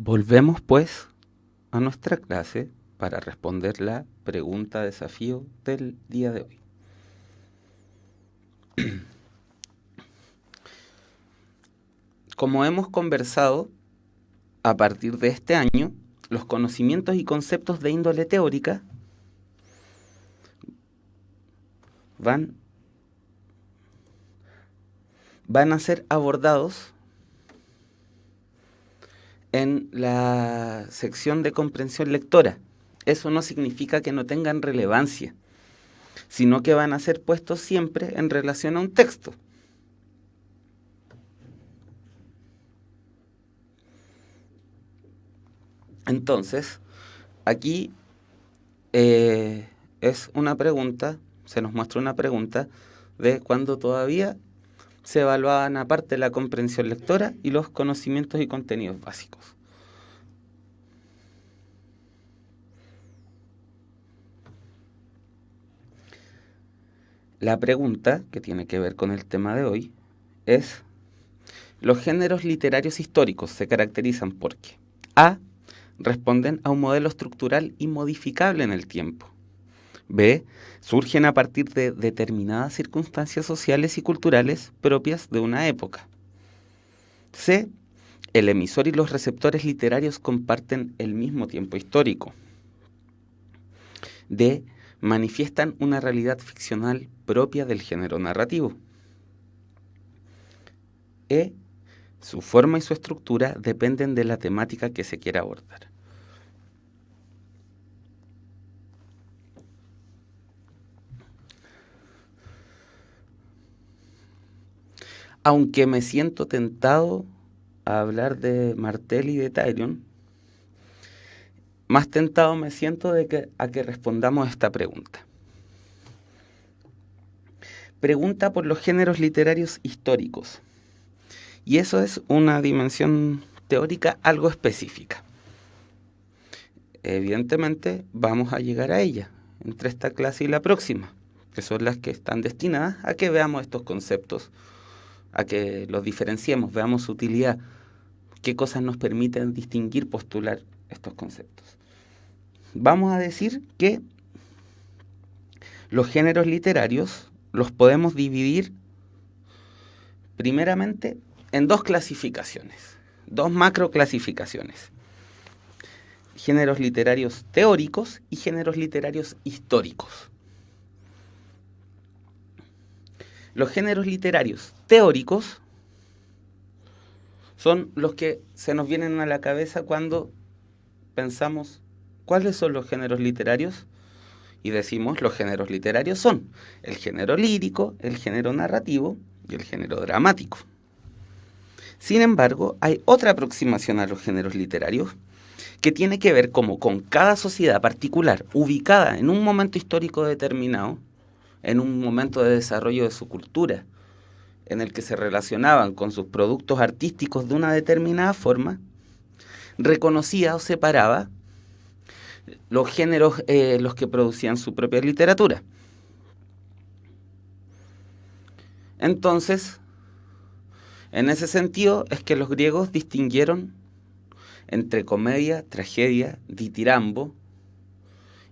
Volvemos pues a nuestra clase para responder la pregunta desafío del día de hoy. Como hemos conversado, a partir de este año, los conocimientos y conceptos de índole teórica van a ser abordados en la sección de comprensión lectora. Eso no significa que no tengan relevancia, sino que van a ser puestos siempre en relación a un texto. Entonces, aquí es una pregunta, se nos muestra una pregunta de cuando todavía se evaluaban aparte la comprensión lectora y los conocimientos y contenidos básicos. La pregunta, que tiene que ver con el tema de hoy, es: los géneros literarios históricos se caracterizan porque A. responden a un modelo estructural inmodificable en el tiempo. B. surgen a partir de determinadas circunstancias sociales y culturales propias de una época. C. el emisor y los receptores literarios comparten el mismo tiempo histórico. D. manifiestan una realidad ficcional propia del género narrativo. E. su forma y su estructura dependen de la temática que se quiera abordar. Aunque me siento tentado a hablar de Martel y de Tyrion, más tentado me siento a que respondamos esta pregunta. Pregunta por los géneros literarios históricos. Y eso es una dimensión teórica algo específica. Evidentemente vamos a llegar a ella entre esta clase y la próxima, que son las que están destinadas a que veamos estos conceptos, a que los diferenciemos, veamos su utilidad, qué cosas nos permiten distinguir, postular estos conceptos. Vamos a decir que los géneros literarios los podemos dividir primeramente en dos clasificaciones, dos macroclasificaciones: géneros literarios teóricos y géneros literarios históricos. Los géneros literarios teóricos son los que se nos vienen a la cabeza cuando pensamos cuáles son los géneros literarios y decimos los géneros literarios son el género lírico, el género narrativo y el género dramático. Sin embargo, hay otra aproximación a los géneros literarios que tiene que ver como con cada sociedad particular ubicada en un momento histórico determinado, en un momento de desarrollo de su cultura, en el que se relacionaban con sus productos artísticos de una determinada forma, reconocía o separaba los géneros los que producían su propia literatura. Entonces, en ese sentido es que los griegos distinguieron entre comedia, tragedia, ditirambo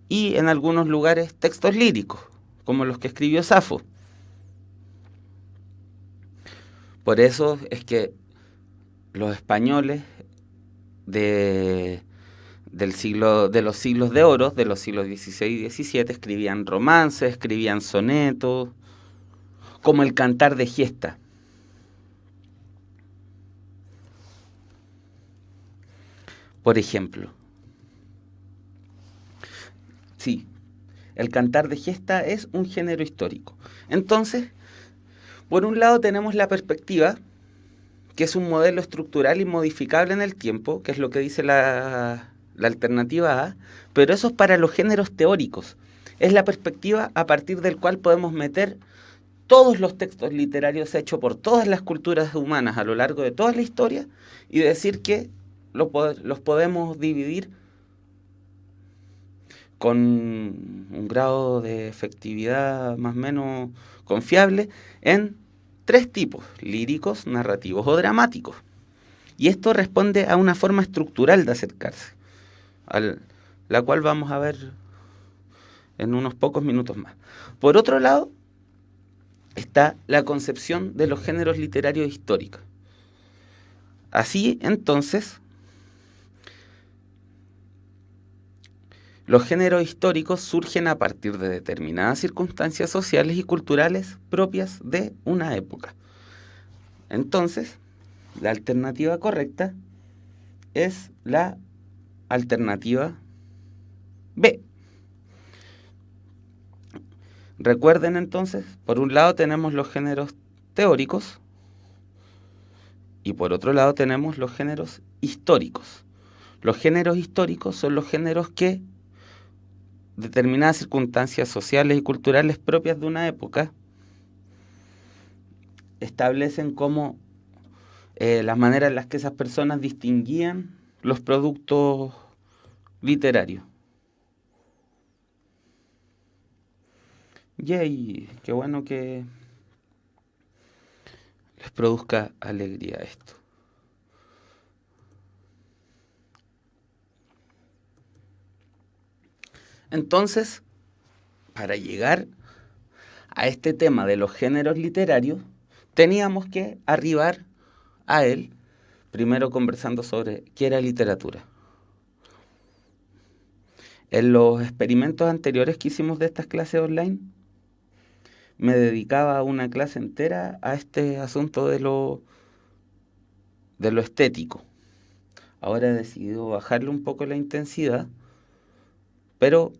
y en algunos lugares textos líricos, como los que escribió Safo. Por eso es que los españoles de los siglos de oro, de los siglos XVI y XVII, escribían romances, escribían sonetos, como el Cantar de Giesta. Por ejemplo, sí, el Cantar de Giesta es un género histórico. Entonces, por un lado tenemos la perspectiva, que es un modelo estructural inmodificable en el tiempo, que es lo que dice la alternativa A, pero eso es para los géneros teóricos. Es la perspectiva a partir del cual podemos meter todos los textos literarios hechos por todas las culturas humanas a lo largo de toda la historia y decir que los podemos dividir con un grado de efectividad más o menos confiable en tres tipos: líricos, narrativos o dramáticos. Y esto responde a una forma estructural de acercarse, la cual vamos a ver en unos pocos minutos más. Por otro lado, está la concepción de los géneros literarios históricos. Así, entonces, los géneros históricos surgen a partir de determinadas circunstancias sociales y culturales propias de una época. Entonces, la alternativa correcta es la alternativa B. Recuerden entonces, por un lado tenemos los géneros teóricos y por otro lado tenemos los géneros históricos. Los géneros históricos son los géneros que determinadas circunstancias sociales y culturales propias de una época establecen como las maneras en las que esas personas distinguían los productos literarios. Yay, qué bueno que les produzca alegría esto. Entonces, para llegar a este tema de los géneros literarios, teníamos que arribar a él, primero conversando sobre qué era literatura. En los experimentos anteriores que hicimos de estas clases online, me dedicaba una clase entera a este asunto de lo estético. Ahora he decidido bajarle un poco la intensidad, pero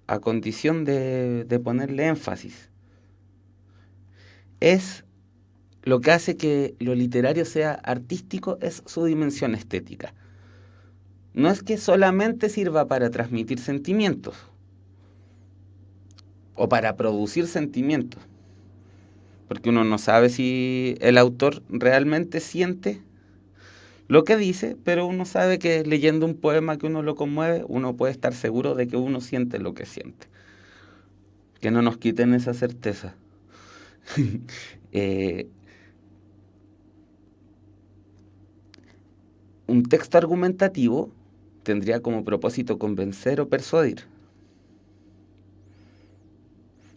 a condición de ponerle énfasis. Es lo que hace que lo literario sea artístico, es su dimensión estética. No es que solamente sirva para transmitir sentimientos o para producir sentimientos, porque uno no sabe si el autor realmente siente lo que dice, pero uno sabe que leyendo un poema que uno lo conmueve, uno puede estar seguro de que uno siente lo que siente. Que no nos quiten esa certeza. Un texto argumentativo tendría como propósito convencer o persuadir.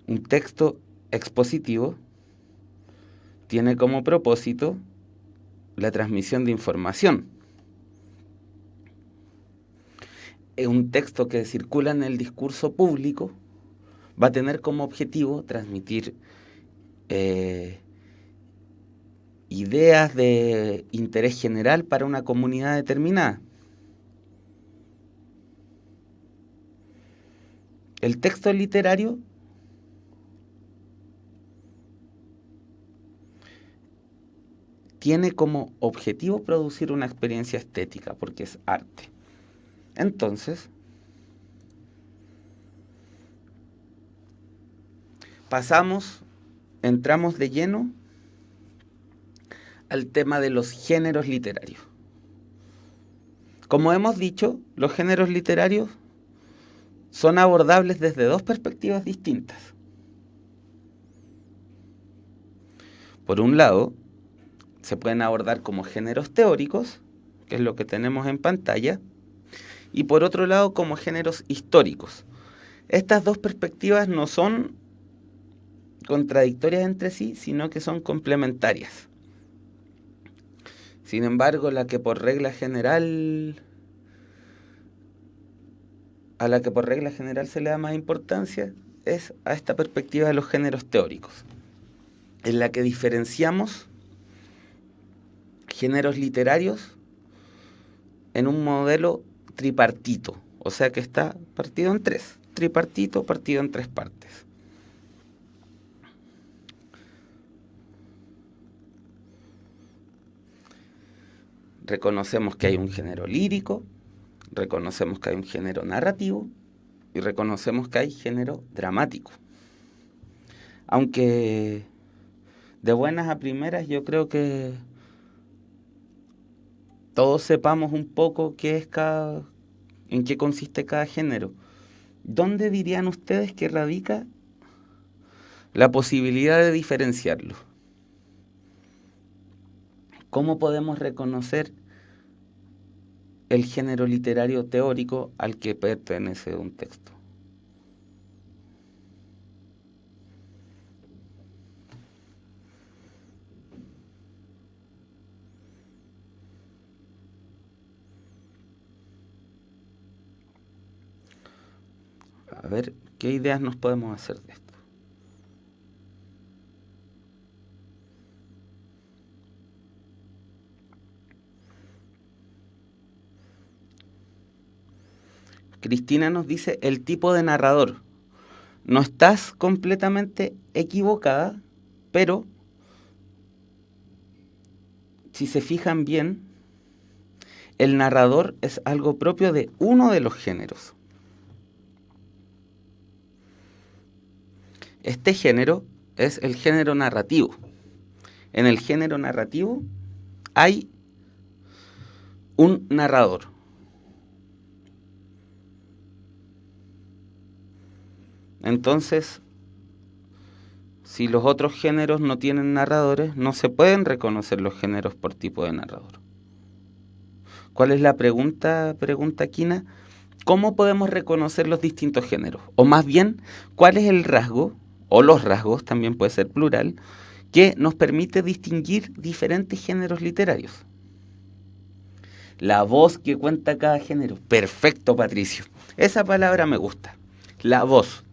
Un texto expositivo tiene como propósito la transmisión de información. Un texto que circula en el discurso público va a tener como objetivo transmitir ideas de interés general para una comunidad determinada. El texto literario tiene como objetivo producir una experiencia estética, porque es arte. Entonces, entramos de lleno al tema de los géneros literarios. Como hemos dicho, los géneros literarios son abordables desde dos perspectivas distintas. Por un lado, se pueden abordar como géneros teóricos, que es lo que tenemos en pantalla, y por otro lado como géneros históricos. Estas dos perspectivas no son contradictorias entre sí, sino que son complementarias. Sin embargo, a la que por regla general se le da más importancia es a esta perspectiva de los géneros teóricos, en la que diferenciamos géneros literarios en un modelo tripartito, o sea que está partido en tres, tripartito partido en tres partes. Reconocemos que hay un género lírico, reconocemos que hay un género narrativo y reconocemos que hay género dramático. Aunque de buenas a primeras yo creo que todos sepamos un poco en qué consiste cada género. ¿Dónde dirían ustedes que radica la posibilidad de diferenciarlo? ¿Cómo podemos reconocer el género literario teórico al que pertenece un texto. A ver, ¿qué ideas nos podemos hacer de esto? Cristina nos dice el tipo de narrador. No estás completamente equivocada, pero si se fijan bien, el narrador es algo propio de uno de los géneros. Este género es el género narrativo. En el género narrativo hay un narrador. Entonces, si los otros géneros no tienen narradores, no se pueden reconocer los géneros por tipo de narrador. ¿Cuál es la pregunta, Kina? ¿Cómo podemos reconocer los distintos géneros? O más bien, ¿cuál es el rasgo, o los rasgos, también puede ser plural, que nos permite distinguir diferentes géneros literarios? La voz que cuenta cada género. Perfecto, Patricio. Esa palabra me gusta. La voz.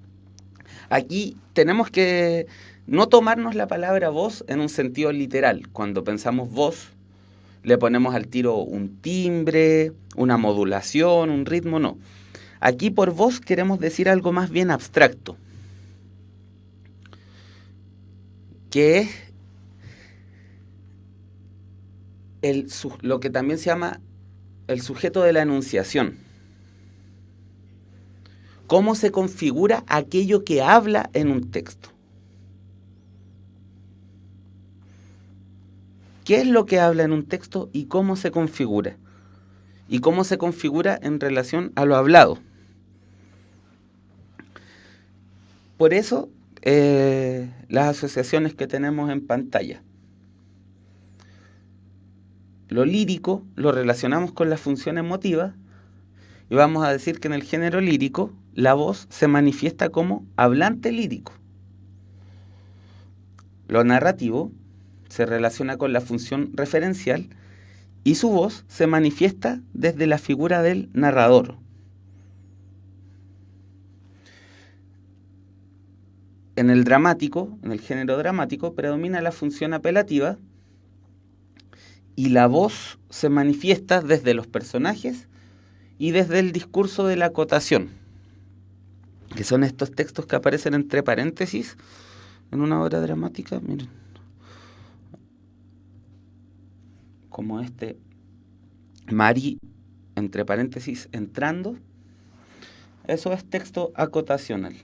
Aquí tenemos que no tomarnos la palabra voz en un sentido literal. Cuando pensamos voz, le ponemos al tiro un timbre, una modulación, un ritmo, no. Aquí por voz queremos decir algo más bien abstracto, que es lo que también se llama el sujeto de la enunciación. ¿Cómo se configura aquello que habla en un texto? ¿Qué es lo que habla en un texto y cómo se configura? Y cómo se configura en relación a lo hablado. Por eso, las asociaciones que tenemos en pantalla. Lo lírico lo relacionamos con la función emotiva y vamos a decir que en el género lírico la voz se manifiesta como hablante lírico. Lo narrativo se relaciona con la función referencial y su voz se manifiesta desde la figura del narrador. En el dramático, en el género dramático, predomina la función apelativa y la voz se manifiesta desde los personajes y desde el discurso de la acotación, que son estos textos que aparecen entre paréntesis en una obra dramática, miren, como este Mari, entre paréntesis, entrando. Eso es texto acotacional.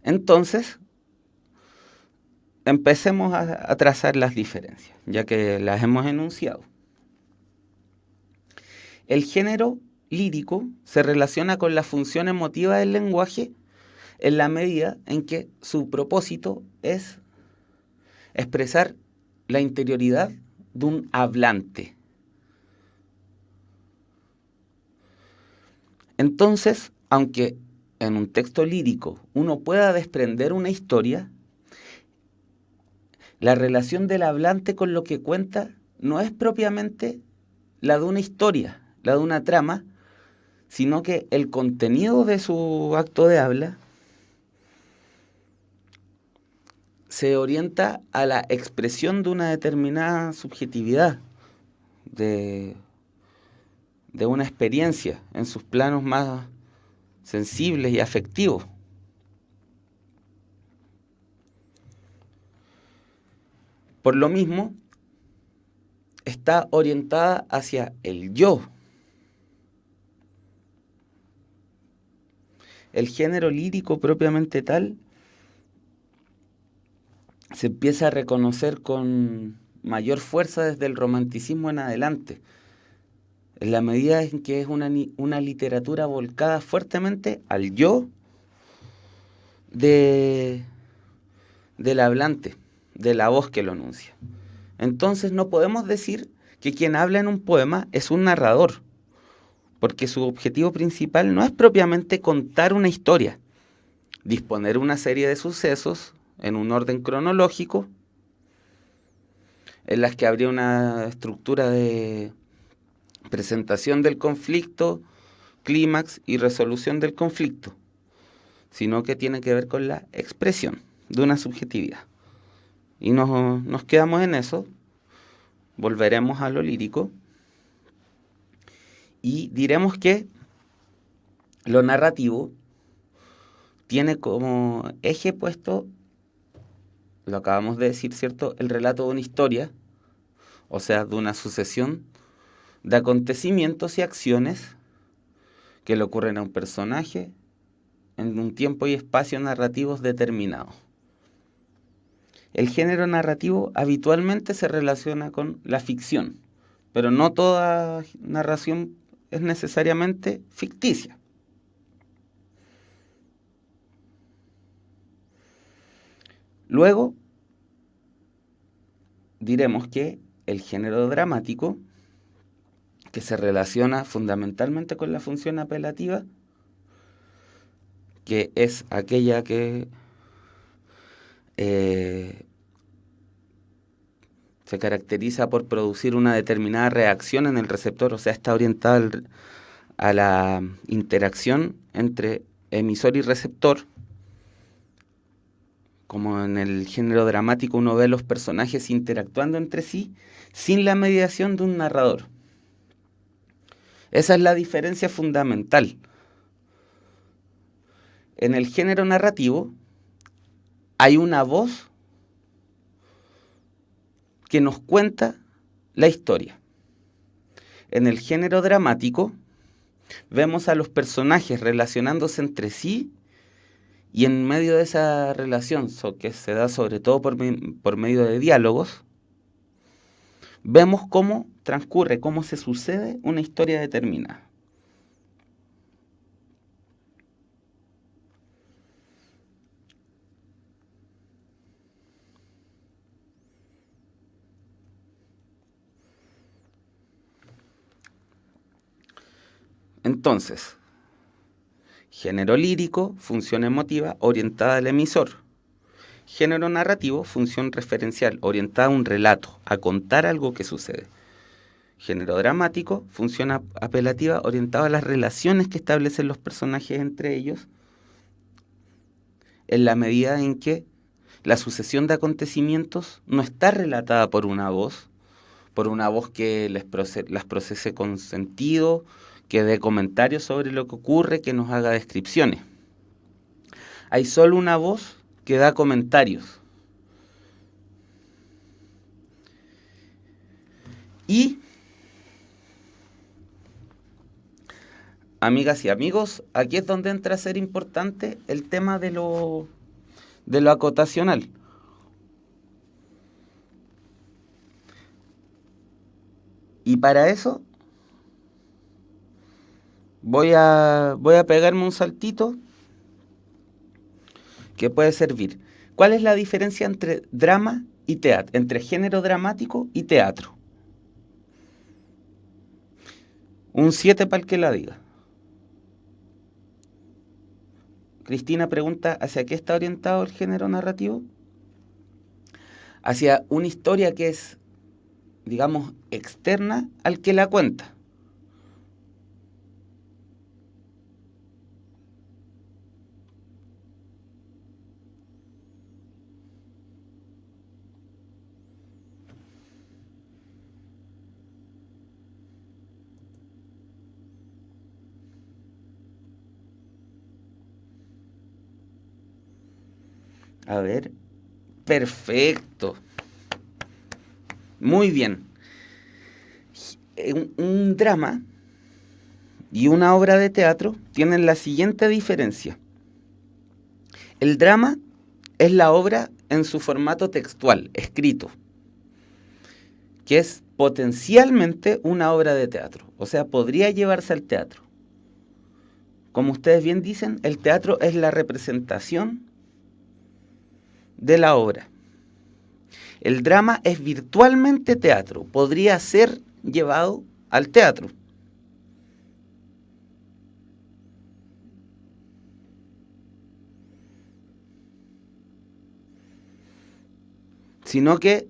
Entonces, empecemos a trazar las diferencias, ya que las hemos enunciado. El género lírico se relaciona con la función emotiva del lenguaje en la medida en que su propósito es expresar la interioridad de un hablante. Entonces, aunque en un texto lírico uno pueda desprender una historia, la relación del hablante con lo que cuenta no es propiamente la de una historia, la de una trama, sino que el contenido de su acto de habla se orienta a la expresión de una determinada subjetividad, de una experiencia en sus planos más sensibles y afectivos. Por lo mismo, está orientada hacia el yo. El género lírico propiamente tal se empieza a reconocer con mayor fuerza desde el romanticismo en adelante, en la medida en que es una literatura volcada fuertemente al yo de del hablante, de la voz que lo enuncia. Entonces no podemos decir que quien habla en un poema es un narrador, porque su objetivo principal no es propiamente contar una historia, disponer una serie de sucesos en un orden cronológico, en las que habría una estructura de presentación del conflicto, clímax y resolución del conflicto, sino que tiene que ver con la expresión de una subjetividad. Y nos quedamos en eso, volveremos a lo lírico y diremos que lo narrativo tiene como eje puesto, lo acabamos de decir, ¿cierto?, el relato de una historia, o sea, de una sucesión de acontecimientos y acciones que le ocurren a un personaje en un tiempo y espacio narrativos determinados. El género narrativo habitualmente se relaciona con la ficción, pero no toda narración es necesariamente ficticia. Luego, diremos que el género dramático, que se relaciona fundamentalmente con la función apelativa, que es aquella que se caracteriza por producir una determinada reacción en el receptor, o sea, está orientada a la interacción entre emisor y receptor. Como en el género dramático uno ve a los personajes interactuando entre sí sin la mediación de un narrador. Esa es la diferencia fundamental. En el género narrativo hay una voz que nos cuenta la historia. En el género dramático vemos a los personajes relacionándose entre sí y en medio de esa relación, que se da sobre todo por medio de diálogos, vemos cómo transcurre, cómo se sucede una historia determinada. Entonces, género lírico, función emotiva, orientada al emisor. Género narrativo, función referencial, orientada a un relato, a contar algo que sucede. Género dramático, función apelativa, orientada a las relaciones que establecen los personajes entre ellos, en la medida en que la sucesión de acontecimientos no está relatada por una voz que las procese con sentido, que dé comentarios sobre lo que ocurre, que nos haga descripciones. Hay solo una voz que da comentarios. Y, amigas y amigos, aquí es donde entra a ser importante el tema de lo acotacional. Y para eso voy a pegarme un saltito que puede servir. ¿Cuál es la diferencia entre drama y teatro, entre género dramático y teatro? Un 7 para el que la diga. Cristina pregunta, ¿hacia qué está orientado el género narrativo? Hacia una historia que es, digamos, externa al que la cuenta. A ver, perfecto. Muy bien. Un drama y una obra de teatro tienen la siguiente diferencia. El drama es la obra en su formato textual, escrito, que es potencialmente una obra de teatro, o sea, podría llevarse al teatro. Como ustedes bien dicen, el teatro es la representación de la obra. El drama es virtualmente teatro, podría ser llevado al teatro. Sino que,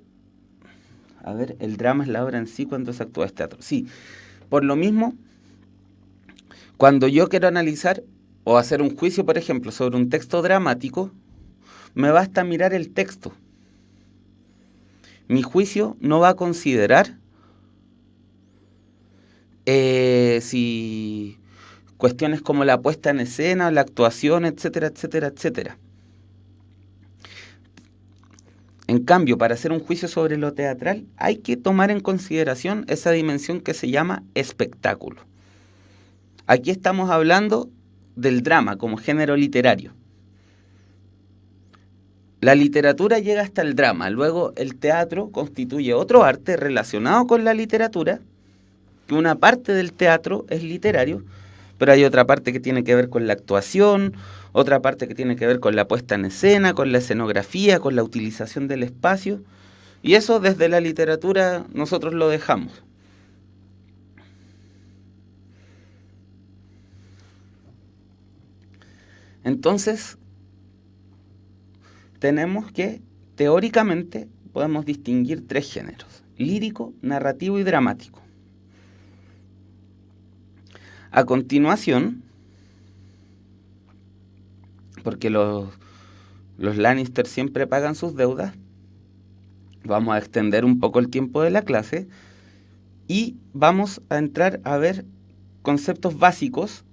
a ver, el drama es la obra en sí cuando se actúa es teatro. Sí, por lo mismo, cuando yo quiero analizar o hacer un juicio, por ejemplo, sobre un texto dramático, me basta mirar el texto. Mi juicio no va a considerar si cuestiones como la puesta en escena, la actuación, etcétera, etcétera, etcétera. En cambio, para hacer un juicio sobre lo teatral, hay que tomar en consideración esa dimensión que se llama espectáculo. Aquí estamos hablando del drama como género literario. La literatura llega hasta el drama, luego el teatro constituye otro arte relacionado con la literatura, que una parte del teatro es literario, pero hay otra parte que tiene que ver con la actuación, otra parte que tiene que ver con la puesta en escena, con la escenografía, con la utilización del espacio, y eso desde la literatura nosotros lo dejamos. Entonces, tenemos que, teóricamente, podemos distinguir tres géneros: lírico, narrativo y dramático. A continuación, porque los Lannister siempre pagan sus deudas, vamos a extender un poco el tiempo de la clase y vamos a entrar a ver conceptos básicos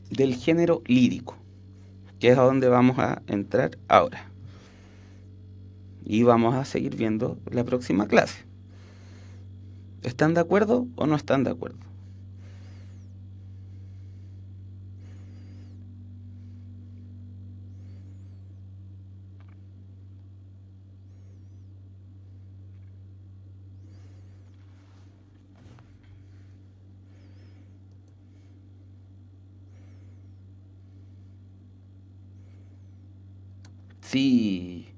del género lírico, que es a donde vamos a entrar ahora. Y vamos a seguir viendo la próxima clase. ¿Están de acuerdo o no están de acuerdo? Sí,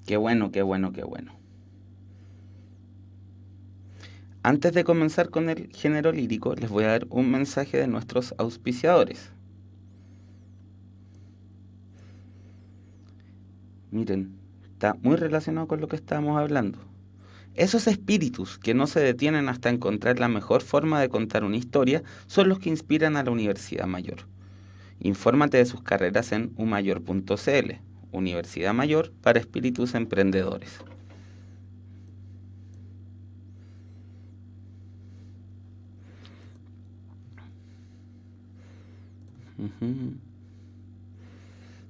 qué bueno, qué bueno, qué bueno. Antes de comenzar con el género lírico, les voy a dar un mensaje de nuestros auspiciadores. Miren, está muy relacionado con lo que estábamos hablando. Esos espíritus que no se detienen hasta encontrar la mejor forma de contar una historia son los que inspiran a la Universidad Mayor. Infórmate de sus carreras en umayor.cl, Universidad Mayor para Espíritus Emprendedores.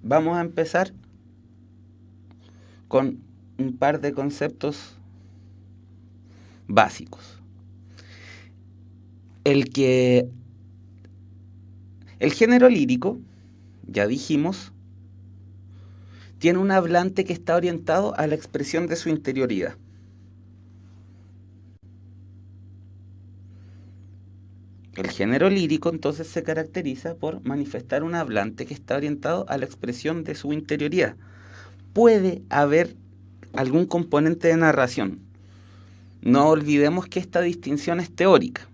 Vamos a empezar con un par de conceptos básicos. El género lírico, ya dijimos, tiene un hablante que está orientado a la expresión de su interioridad. El género lírico entonces se caracteriza por manifestar un hablante que está orientado a la expresión de su interioridad. Puede haber algún componente de narración. No olvidemos que esta distinción es teórica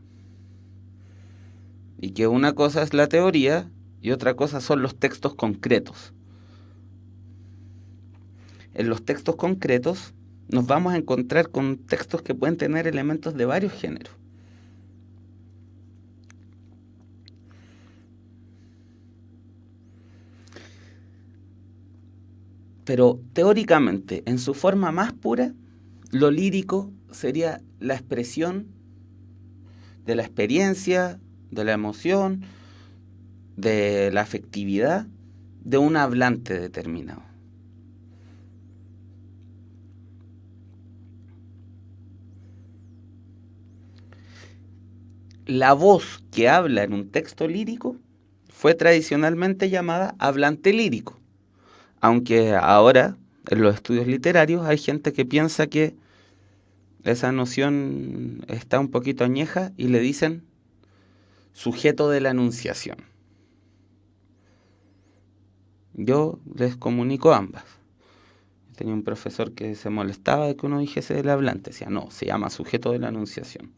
y que una cosa es la teoría y otra cosa son los textos concretos. En los textos concretos nos vamos a encontrar con textos que pueden tener elementos de varios géneros. Pero teóricamente, en su forma más pura, lo lírico sería la expresión de la experiencia, de la emoción, de la afectividad de un hablante determinado. La voz que habla en un texto lírico fue tradicionalmente llamada hablante lírico, aunque ahora en los estudios literarios hay gente que piensa que esa noción está un poquito añeja y le dicen sujeto de la enunciación. Yo les comunico ambas. Tenía un profesor que se molestaba de que uno dijese del hablante. Decía, no, se llama sujeto de la enunciación.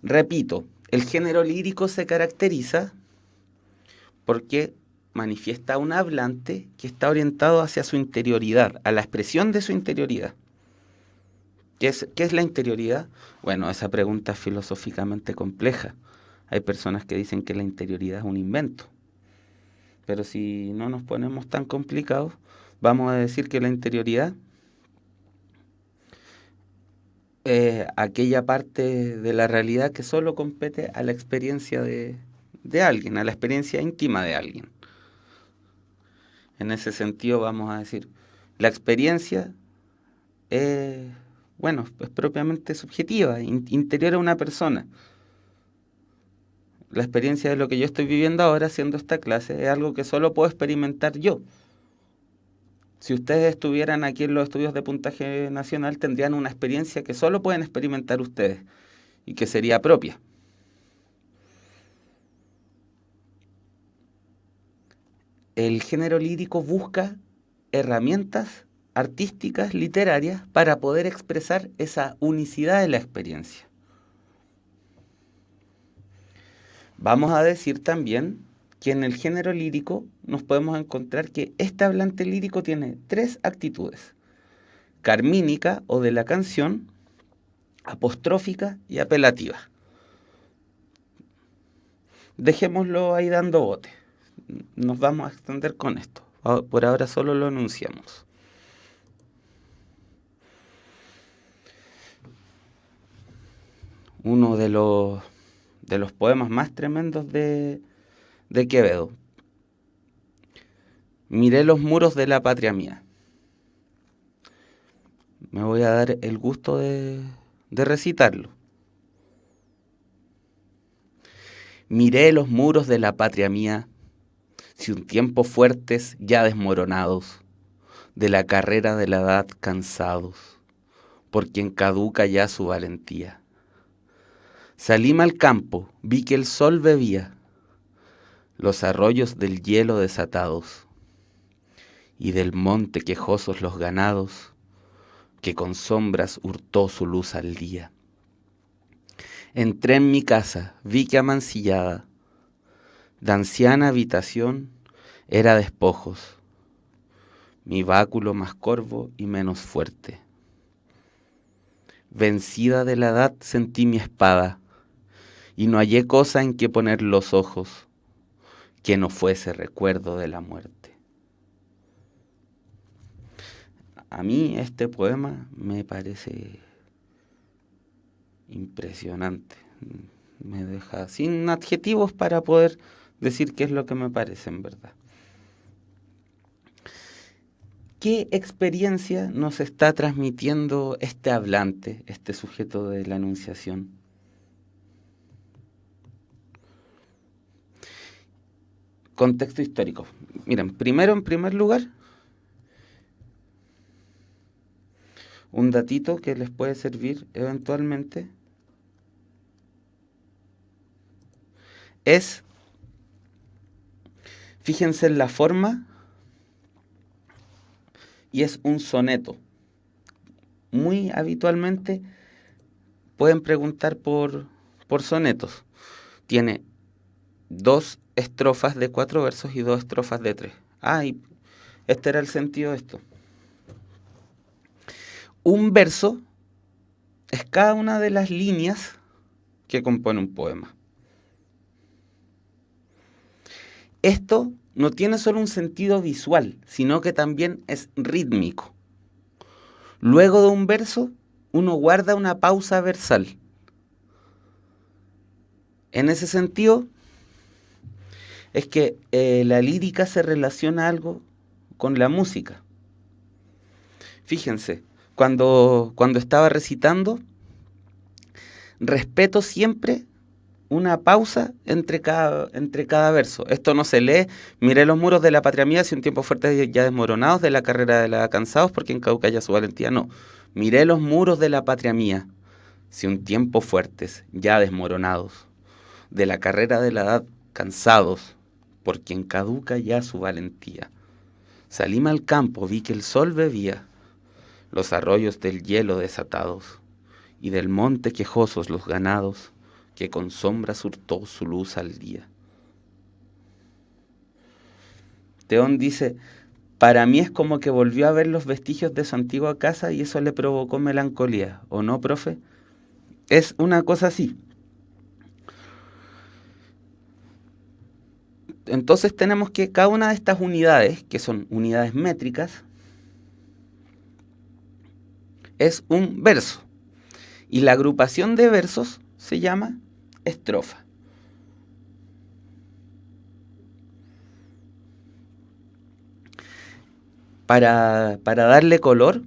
Repito, el género lírico se caracteriza porque manifiesta un hablante que está orientado hacia su interioridad, a la expresión de su interioridad. ¿Qué es la interioridad? Bueno, esa pregunta es filosóficamente compleja. Hay personas que dicen que la interioridad es un invento. Pero si no nos ponemos tan complicados, vamos a decir que la interioridad es aquella parte de la realidad que solo compete a la experiencia de alguien, a la experiencia íntima de alguien. En ese sentido vamos a decir, la experiencia es propiamente subjetiva, interior a una persona. La experiencia de lo que yo estoy viviendo ahora haciendo esta clase es algo que solo puedo experimentar yo. Si ustedes estuvieran aquí en los estudios de puntaje nacional, tendrían una experiencia que solo pueden experimentar ustedes y que sería propia. El género lírico busca herramientas artísticas, literarias, para poder expresar esa unicidad de la experiencia. Vamos a decir también que en el género lírico nos podemos encontrar que este hablante lírico tiene 3 actitudes: carmínica o de la canción, apostrófica y apelativa. Dejémoslo ahí dando bote. Nos vamos a extender con esto. Por ahora solo lo enunciamos. Uno de los poemas más tremendos de Quevedo. Miré los muros de la patria mía. Me voy a dar el gusto de recitarlo. Miré los muros de la patria mía, si un tiempo fuertes ya desmoronados, de la carrera de la edad cansados, por quien caduca ya su valentía. Salíme al campo, vi que el sol bebía los arroyos del hielo desatados, y del monte quejosos los ganados, que con sombras hurtó su luz al día. Entré en mi casa, vi que amancillada, de anciana habitación, era despojos, mi báculo más corvo y menos fuerte. Vencida de la edad sentí mi espada, y no hallé cosa en que poner los ojos, que no fuese recuerdo de la muerte. A mí este poema me parece impresionante. Me deja sin adjetivos para poder decir qué es lo que me parece en verdad. ¿Qué experiencia nos está transmitiendo este hablante, este sujeto de la enunciación? Contexto histórico. Miren, primero, en primer lugar, un datito que les puede servir eventualmente es, fíjense en la forma, y es un soneto. Muy habitualmente pueden preguntar por sonetos. Tiene 2 estrofas de 4 versos y 2 estrofas de 3. Y este era el sentido de esto. Un verso es cada una de las líneas que compone un poema. Esto no tiene solo un sentido visual, sino que también es rítmico. Luego de un verso, uno guarda una pausa versal. En ese sentido, es que la lírica se relaciona algo con la música. Fíjense, cuando estaba recitando, respeto siempre una pausa entre cada verso. Esto no se lee, miré los muros de la patria mía, si un tiempo fuertes ya desmoronados, de la carrera de la cansados, porque en Cauca ya su valentía. No, miré los muros de la patria mía, si un tiempo fuertes ya desmoronados, de la carrera de la edad cansados, por quien caduca ya su valentía. Salíme al campo, vi que el sol bebía los arroyos del hielo desatados, y del monte quejosos los ganados, que con sombras hurtó su luz al día. Teón dice, para mí es como que volvió a ver los vestigios de su antigua casa y eso le provocó melancolía, ¿o no, profe? Es una cosa así. Entonces tenemos que cada una de estas unidades, que son unidades métricas, es un verso. Y la agrupación de versos se llama estrofa. Para darle color,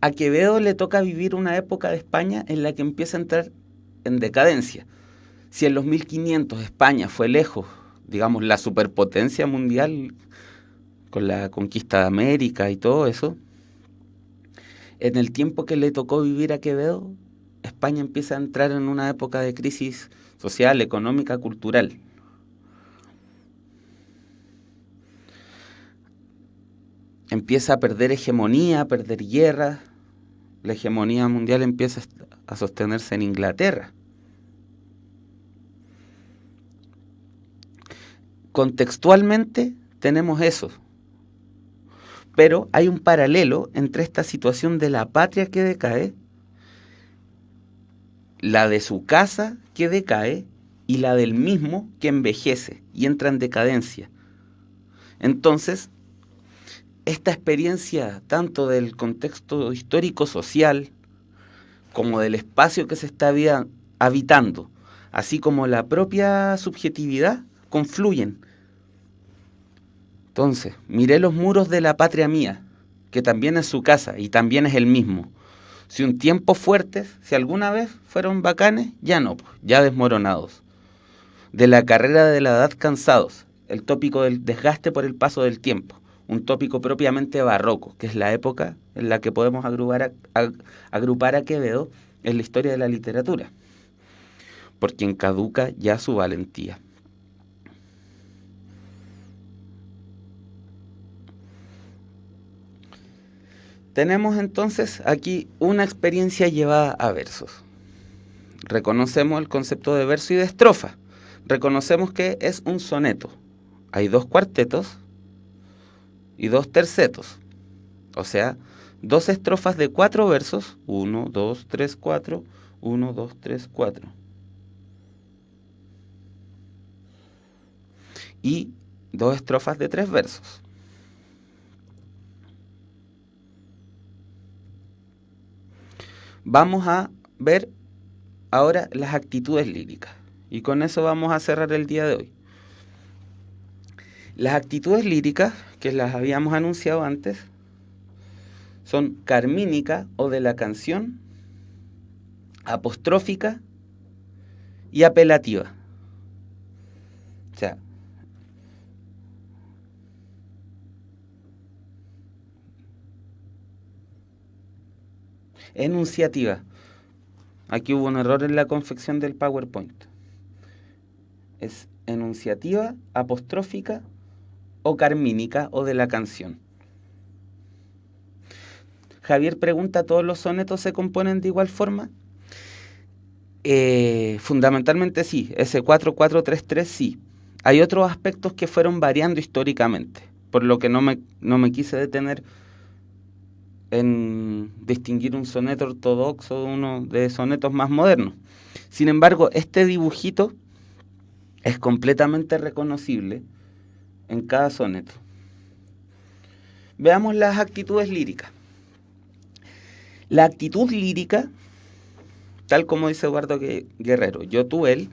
a Quevedo le toca vivir una época de España en la que empieza a entrar en decadencia. Si en los 1500 España fue lejos, digamos, la superpotencia mundial con la conquista de América y todo eso, en el tiempo que le tocó vivir a Quevedo, España empieza a entrar en una época de crisis social, económica, cultural. Empieza a perder hegemonía, a perder guerra. La hegemonía mundial empieza a sostenerse en Inglaterra. Contextualmente tenemos eso. Pero hay un paralelo entre esta situación de la patria que decae, la de su casa que decae y la del mismo que envejece y entra en decadencia. Entonces, esta experiencia tanto del contexto histórico-social como del espacio que se está habitando, así como la propia subjetividad, confluyen. Entonces, miré los muros de la patria mía, que también es su casa y también es el mismo. Si un tiempo fuertes, si alguna vez fueron bacanes, ya no, ya desmoronados. De la carrera de la edad cansados, el tópico del desgaste por el paso del tiempo. Un tópico propiamente barroco, que es la época en la que podemos agrupar a Quevedo en la historia de la literatura, por quien caduca ya su valentía. Tenemos entonces aquí una experiencia llevada a versos. Reconocemos el concepto de verso y de estrofa. Reconocemos que es un soneto. Hay 2 cuartetos y 2 tercetos, o sea, 2 estrofas de 4 versos, 1, 2, 3, 4, 1, 2, 3, 4. Y 2 estrofas de 3 versos. Vamos a ver ahora las actitudes líricas, y con eso vamos a cerrar el día de hoy. Las actitudes líricas, que las habíamos anunciado antes, son carmínica o de la canción, apostrófica y apelativa. O sea, enunciativa. Aquí hubo un error en la confección del PowerPoint. Es enunciativa, apostrófica o carmínica o de la canción. Javier pregunta, ¿todos los sonetos se componen de igual forma? Fundamentalmente sí, ese 4-4-3-3 sí. Hay otros aspectos que fueron variando históricamente, por lo que no me quise detener en distinguir un soneto ortodoxo de uno de sonetos más modernos. Sin embargo, este dibujito es completamente reconocible en cada soneto. Veamos las actitudes líricas. La actitud lírica, tal como dice Eduardo Guerrero, yo, tú, él,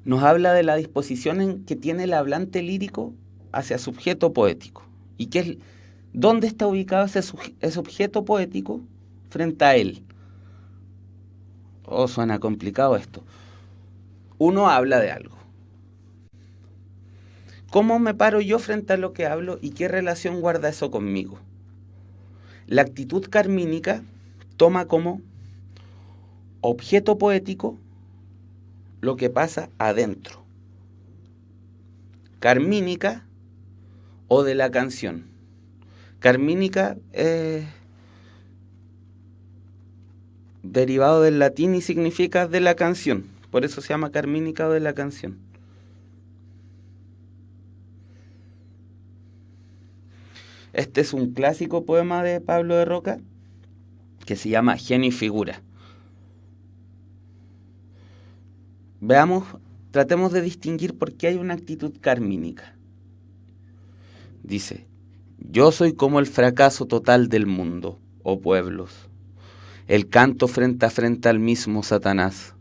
nos habla de la disposición en que tiene el hablante lírico hacia su objeto poético. ¿Y qué es, dónde está ubicado ese objeto poético frente a él? Oh, suena complicado esto. Uno habla de algo. ¿Cómo me paro yo frente a lo que hablo y qué relación guarda eso conmigo? La actitud carmínica toma como objeto poético lo que pasa adentro. Carmínica o de la canción. Carmínica es derivado del latín y significa de la canción. Por eso se llama carmínica o de la canción. Este es un clásico poema de Pablo de Roca que se llama Genio y Figura. Veamos, tratemos de distinguir por qué hay una actitud carmínica. Dice: yo soy como el fracaso total del mundo, oh pueblos. El canto frente a frente al mismo Satanás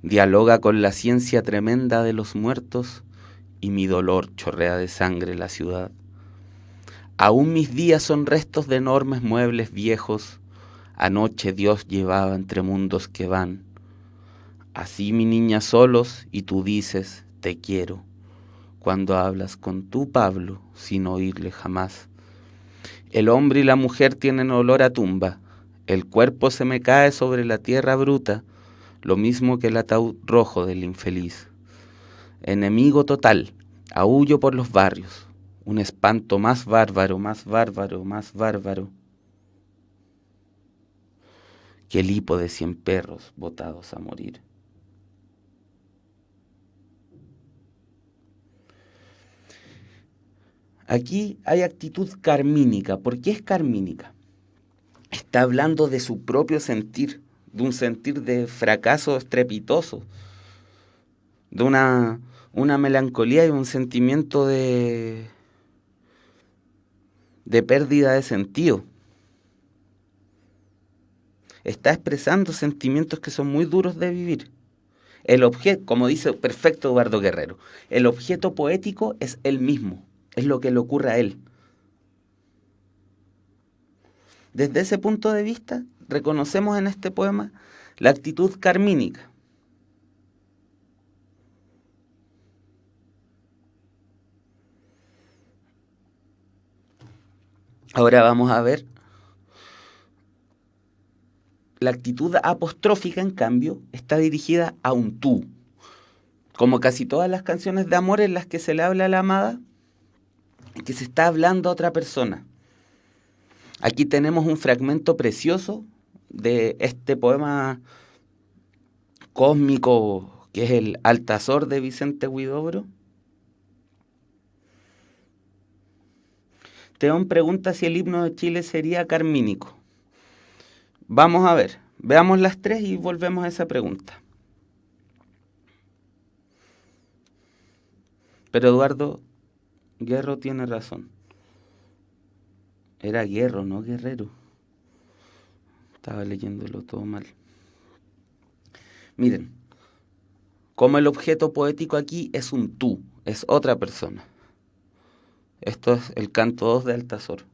dialoga con la ciencia tremenda de los muertos y mi dolor chorrea de sangre la ciudad. Aún mis días son restos de enormes muebles viejos, anoche Dios llevaba entre mundos que van. Así mi niña solos y tú dices te quiero, cuando hablas con tu Pablo sin oírle jamás. El hombre y la mujer tienen olor a tumba, el cuerpo se me cae sobre la tierra bruta, lo mismo que el ataúd rojo del infeliz. Enemigo total, aúllo por los barrios, un espanto más bárbaro, más bárbaro, más bárbaro que el hipo de 100 perros botados a morir. Aquí hay actitud carmínica. ¿Por qué es carmínica? Está hablando de su propio sentir, de un sentir de fracaso estrepitoso, de una melancolía y un sentimiento de pérdida de sentido. Está expresando sentimientos que son muy duros de vivir. El objeto, como dice perfecto Eduardo Guerrero, el objeto poético es él mismo, es lo que le ocurre a él. Desde ese punto de vista, reconocemos en este poema la actitud carmínica. Ahora vamos a ver la actitud apostrófica, en cambio, está dirigida a un tú. Como casi todas las canciones de amor en las que se le habla a la amada, que se está hablando a otra persona. Aquí tenemos un fragmento precioso de este poema cósmico que es el Altazor de Vicente Huidobro. Teón pregunta si el himno de Chile sería carmínico. Vamos a ver, veamos las tres y volvemos a esa pregunta. Pero Eduardo Guerro tiene razón. Era Guerro, no Guerrero. Estaba leyéndolo todo mal. Miren, como el objeto poético aquí es un tú, es otra persona. Esto es el canto 2 de Altazor.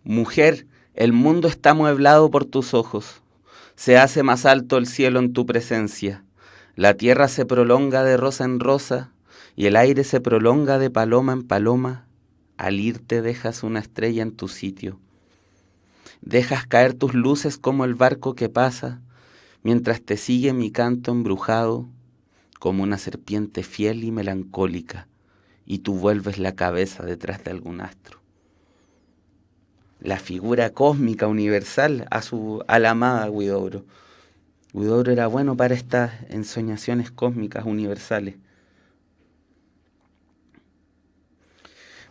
Mujer, el mundo está amueblado por tus ojos. Se hace más alto el cielo en tu presencia. La tierra se prolonga de rosa en rosa y el aire se prolonga de paloma en paloma. Al irte dejas una estrella en tu sitio. Dejas caer tus luces como el barco que pasa, mientras te sigue mi canto embrujado, como una serpiente fiel y melancólica, y tú vuelves la cabeza detrás de algún astro. La figura cósmica universal a la amada Huidobro. Huidobro era bueno para estas ensoñaciones cósmicas universales.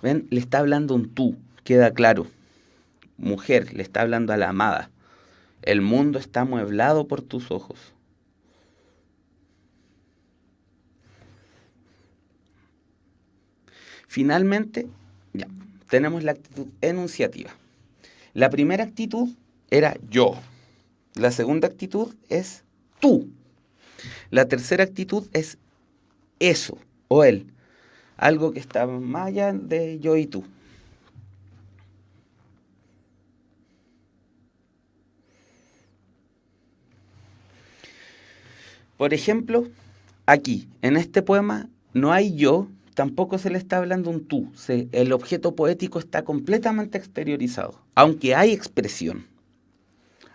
¿Ven? Le está hablando un tú, queda claro. Mujer, le está hablando a la amada. El mundo está amueblado por tus ojos. Finalmente, ya, tenemos la actitud enunciativa. La primera actitud era yo. La segunda actitud es tú. La tercera actitud es eso o él. Algo que está más allá de yo y tú. Por ejemplo, aquí, en este poema, no hay yo, tampoco se le está hablando un tú. El objeto poético está completamente exteriorizado, aunque hay expresión.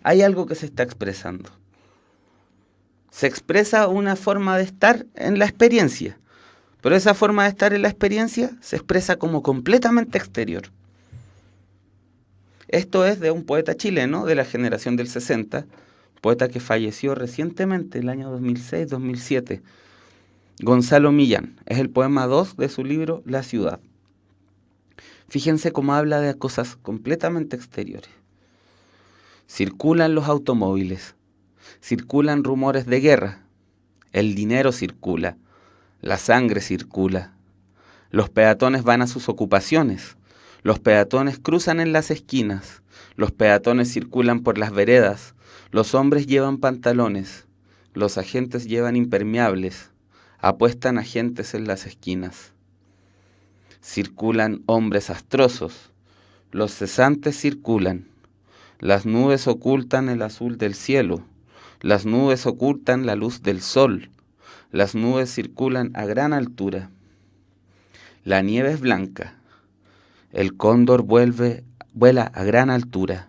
Hay algo que se está expresando. se expresa una forma de estar en la experiencia, pero esa forma de estar en la experiencia se expresa como completamente exterior. Esto es de un poeta chileno de la generación del 60, poeta que falleció recientemente, el año 2006-2007, Gonzalo Millán. Es el poema 2 de su libro La ciudad. Fíjense cómo habla de cosas completamente exteriores. Circulan los automóviles, circulan rumores de guerra, el dinero circula, la sangre circula, los peatones van a sus ocupaciones, los peatones cruzan en las esquinas, los peatones circulan por las veredas, los hombres llevan pantalones, los agentes llevan impermeables, apuestan agentes en las esquinas. Circulan hombres astrosos, los cesantes circulan, las nubes ocultan el azul del cielo, las nubes ocultan la luz del sol, las nubes circulan a gran altura. La nieve es blanca, el cóndor vuela a gran altura,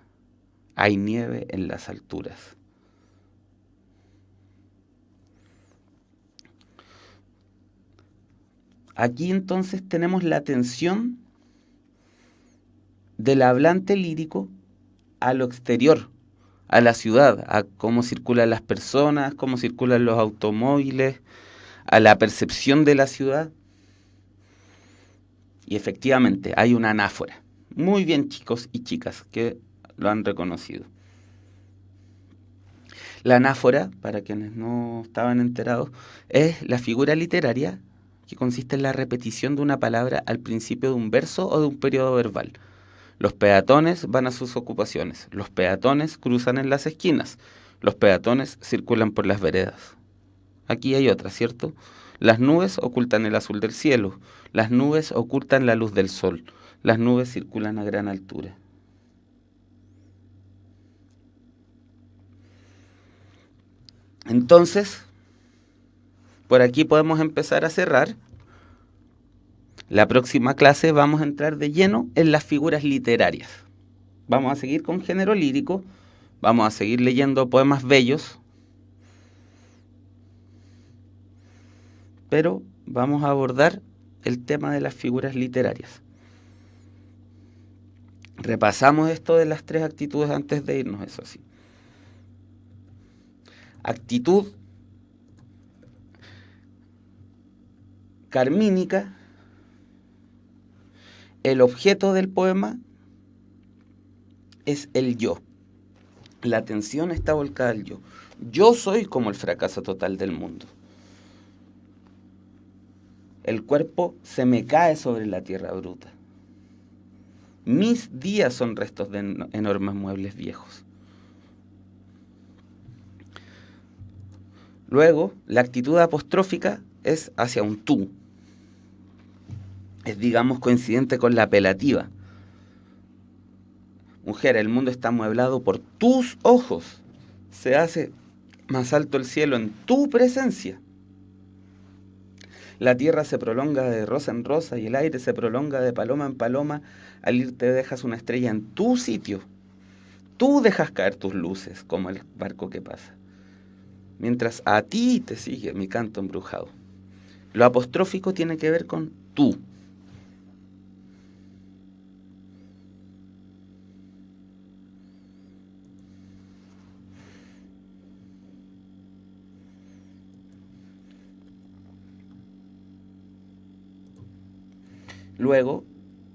hay nieve en las alturas. Aquí entonces tenemos la atención del hablante lírico a lo exterior, a la ciudad, a cómo circulan las personas, cómo circulan los automóviles, a la percepción de la ciudad. Y efectivamente hay una anáfora. Muy bien, chicos y chicas, que lo han reconocido. La anáfora, para quienes no estaban enterados, es la figura literaria que consiste en la repetición de una palabra al principio de un verso o de un periodo verbal. Los peatones van a sus ocupaciones, los peatones cruzan en las esquinas, los peatones circulan por las veredas. Aquí hay otra, ¿cierto? Las nubes ocultan el azul del cielo, las nubes ocultan la luz del sol, las nubes circulan a gran altura. Entonces, por aquí podemos empezar a cerrar. La próxima clase vamos a entrar de lleno en las figuras literarias. Vamos a seguir con género lírico, vamos a seguir leyendo poemas bellos, pero vamos a abordar el tema de las figuras literarias. Repasamos esto de las 3 actitudes antes de irnos, eso sí. Actitud carmínica, el objeto del poema es el yo. La atención está volcada al yo. Yo soy como el fracaso total del mundo. El cuerpo se me cae sobre la tierra bruta. Mis días son restos de enormes muebles viejos. Luego, la actitud apostrófica es hacia un tú. Es, digamos, coincidente con la apelativa. Mujer, el mundo está amueblado por tus ojos. Se hace más alto el cielo en tu presencia. La tierra se prolonga de rosa en rosa y el aire se prolonga de paloma en paloma. Al irte dejas una estrella en tu sitio. Tú dejas caer tus luces como el barco que pasa. Mientras a ti te sigue mi canto embrujado. Lo apostrófico tiene que ver con tú. Luego,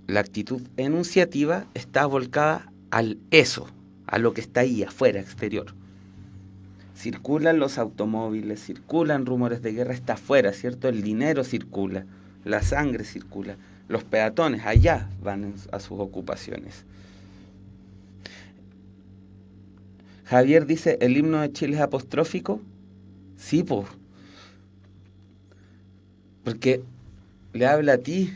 la actitud enunciativa está volcada al eso, a lo que está ahí afuera, exterior. Circulan los automóviles, circulan rumores de guerra, está afuera, ¿cierto? El dinero circula, la sangre circula, los peatones allá van a sus ocupaciones. Javier dice, ¿el himno de Chile es apostrófico? Sí, porque le habla a ti.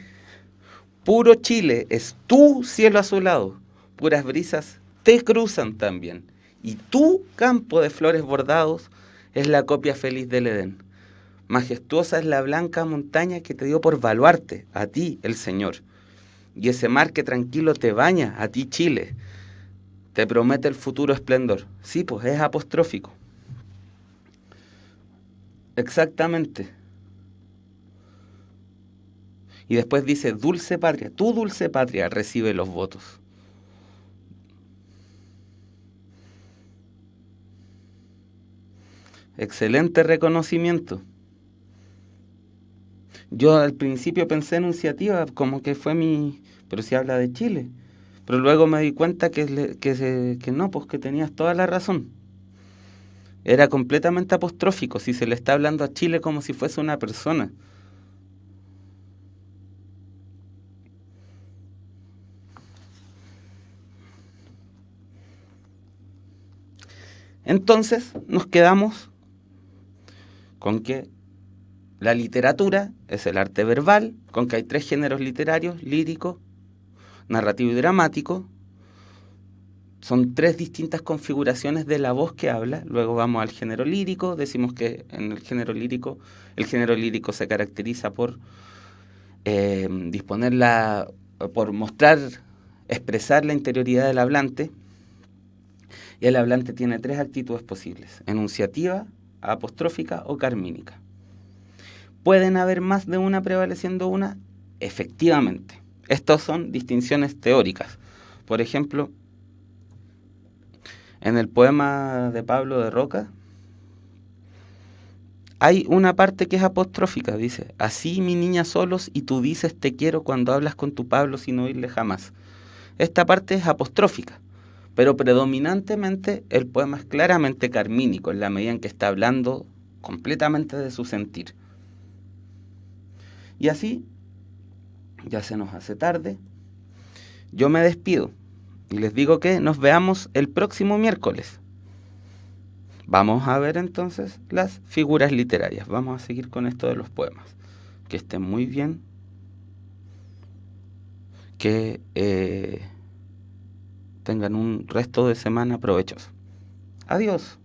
Puro Chile es tu cielo azulado, puras brisas te cruzan también. Y tu campo de flores bordados es la copia feliz del Edén. Majestuosa es la blanca montaña que te dio por baluarte, a ti el Señor. Y ese mar que tranquilo te baña, a ti Chile, te promete el futuro esplendor. Sí, pues es apostrófico. Exactamente. Y después dice, dulce patria, tu dulce patria recibe los votos. Excelente reconocimiento. Yo al principio pensé enunciativa, como que fue mi... Pero si habla de Chile. Pero luego me di cuenta que no, pues que tenías toda la razón. Era completamente apostrófico, si se le está hablando a Chile como si fuese una persona. Entonces nos quedamos con que la literatura es el arte verbal, con que hay 3 géneros literarios, lírico, narrativo y dramático. Son 3 distintas configuraciones de la voz que habla. Luego vamos al género lírico, decimos que en el género lírico se caracteriza por por mostrar, expresar la interioridad del hablante. Y el hablante tiene 3 actitudes posibles: enunciativa, apostrófica o carmínica. ¿Pueden haber más de una prevaleciendo una? Efectivamente. Estas son distinciones teóricas. Por ejemplo, en el poema de Pablo de Roca hay una parte que es apostrófica, dice: así mi niña solos y tú dices te quiero cuando hablas con tu Pablo sin oírle jamás. Esta parte es apostrófica, pero predominantemente el poema es claramente carmínico en la medida en que está hablando completamente de su sentir. Y así, ya se nos hace tarde, yo me despido y les digo que nos veamos el próximo miércoles. Vamos a ver entonces las figuras literarias. Vamos a seguir con esto de los poemas. Que estén muy bien. Que tengan un resto de semana provechoso. Adiós.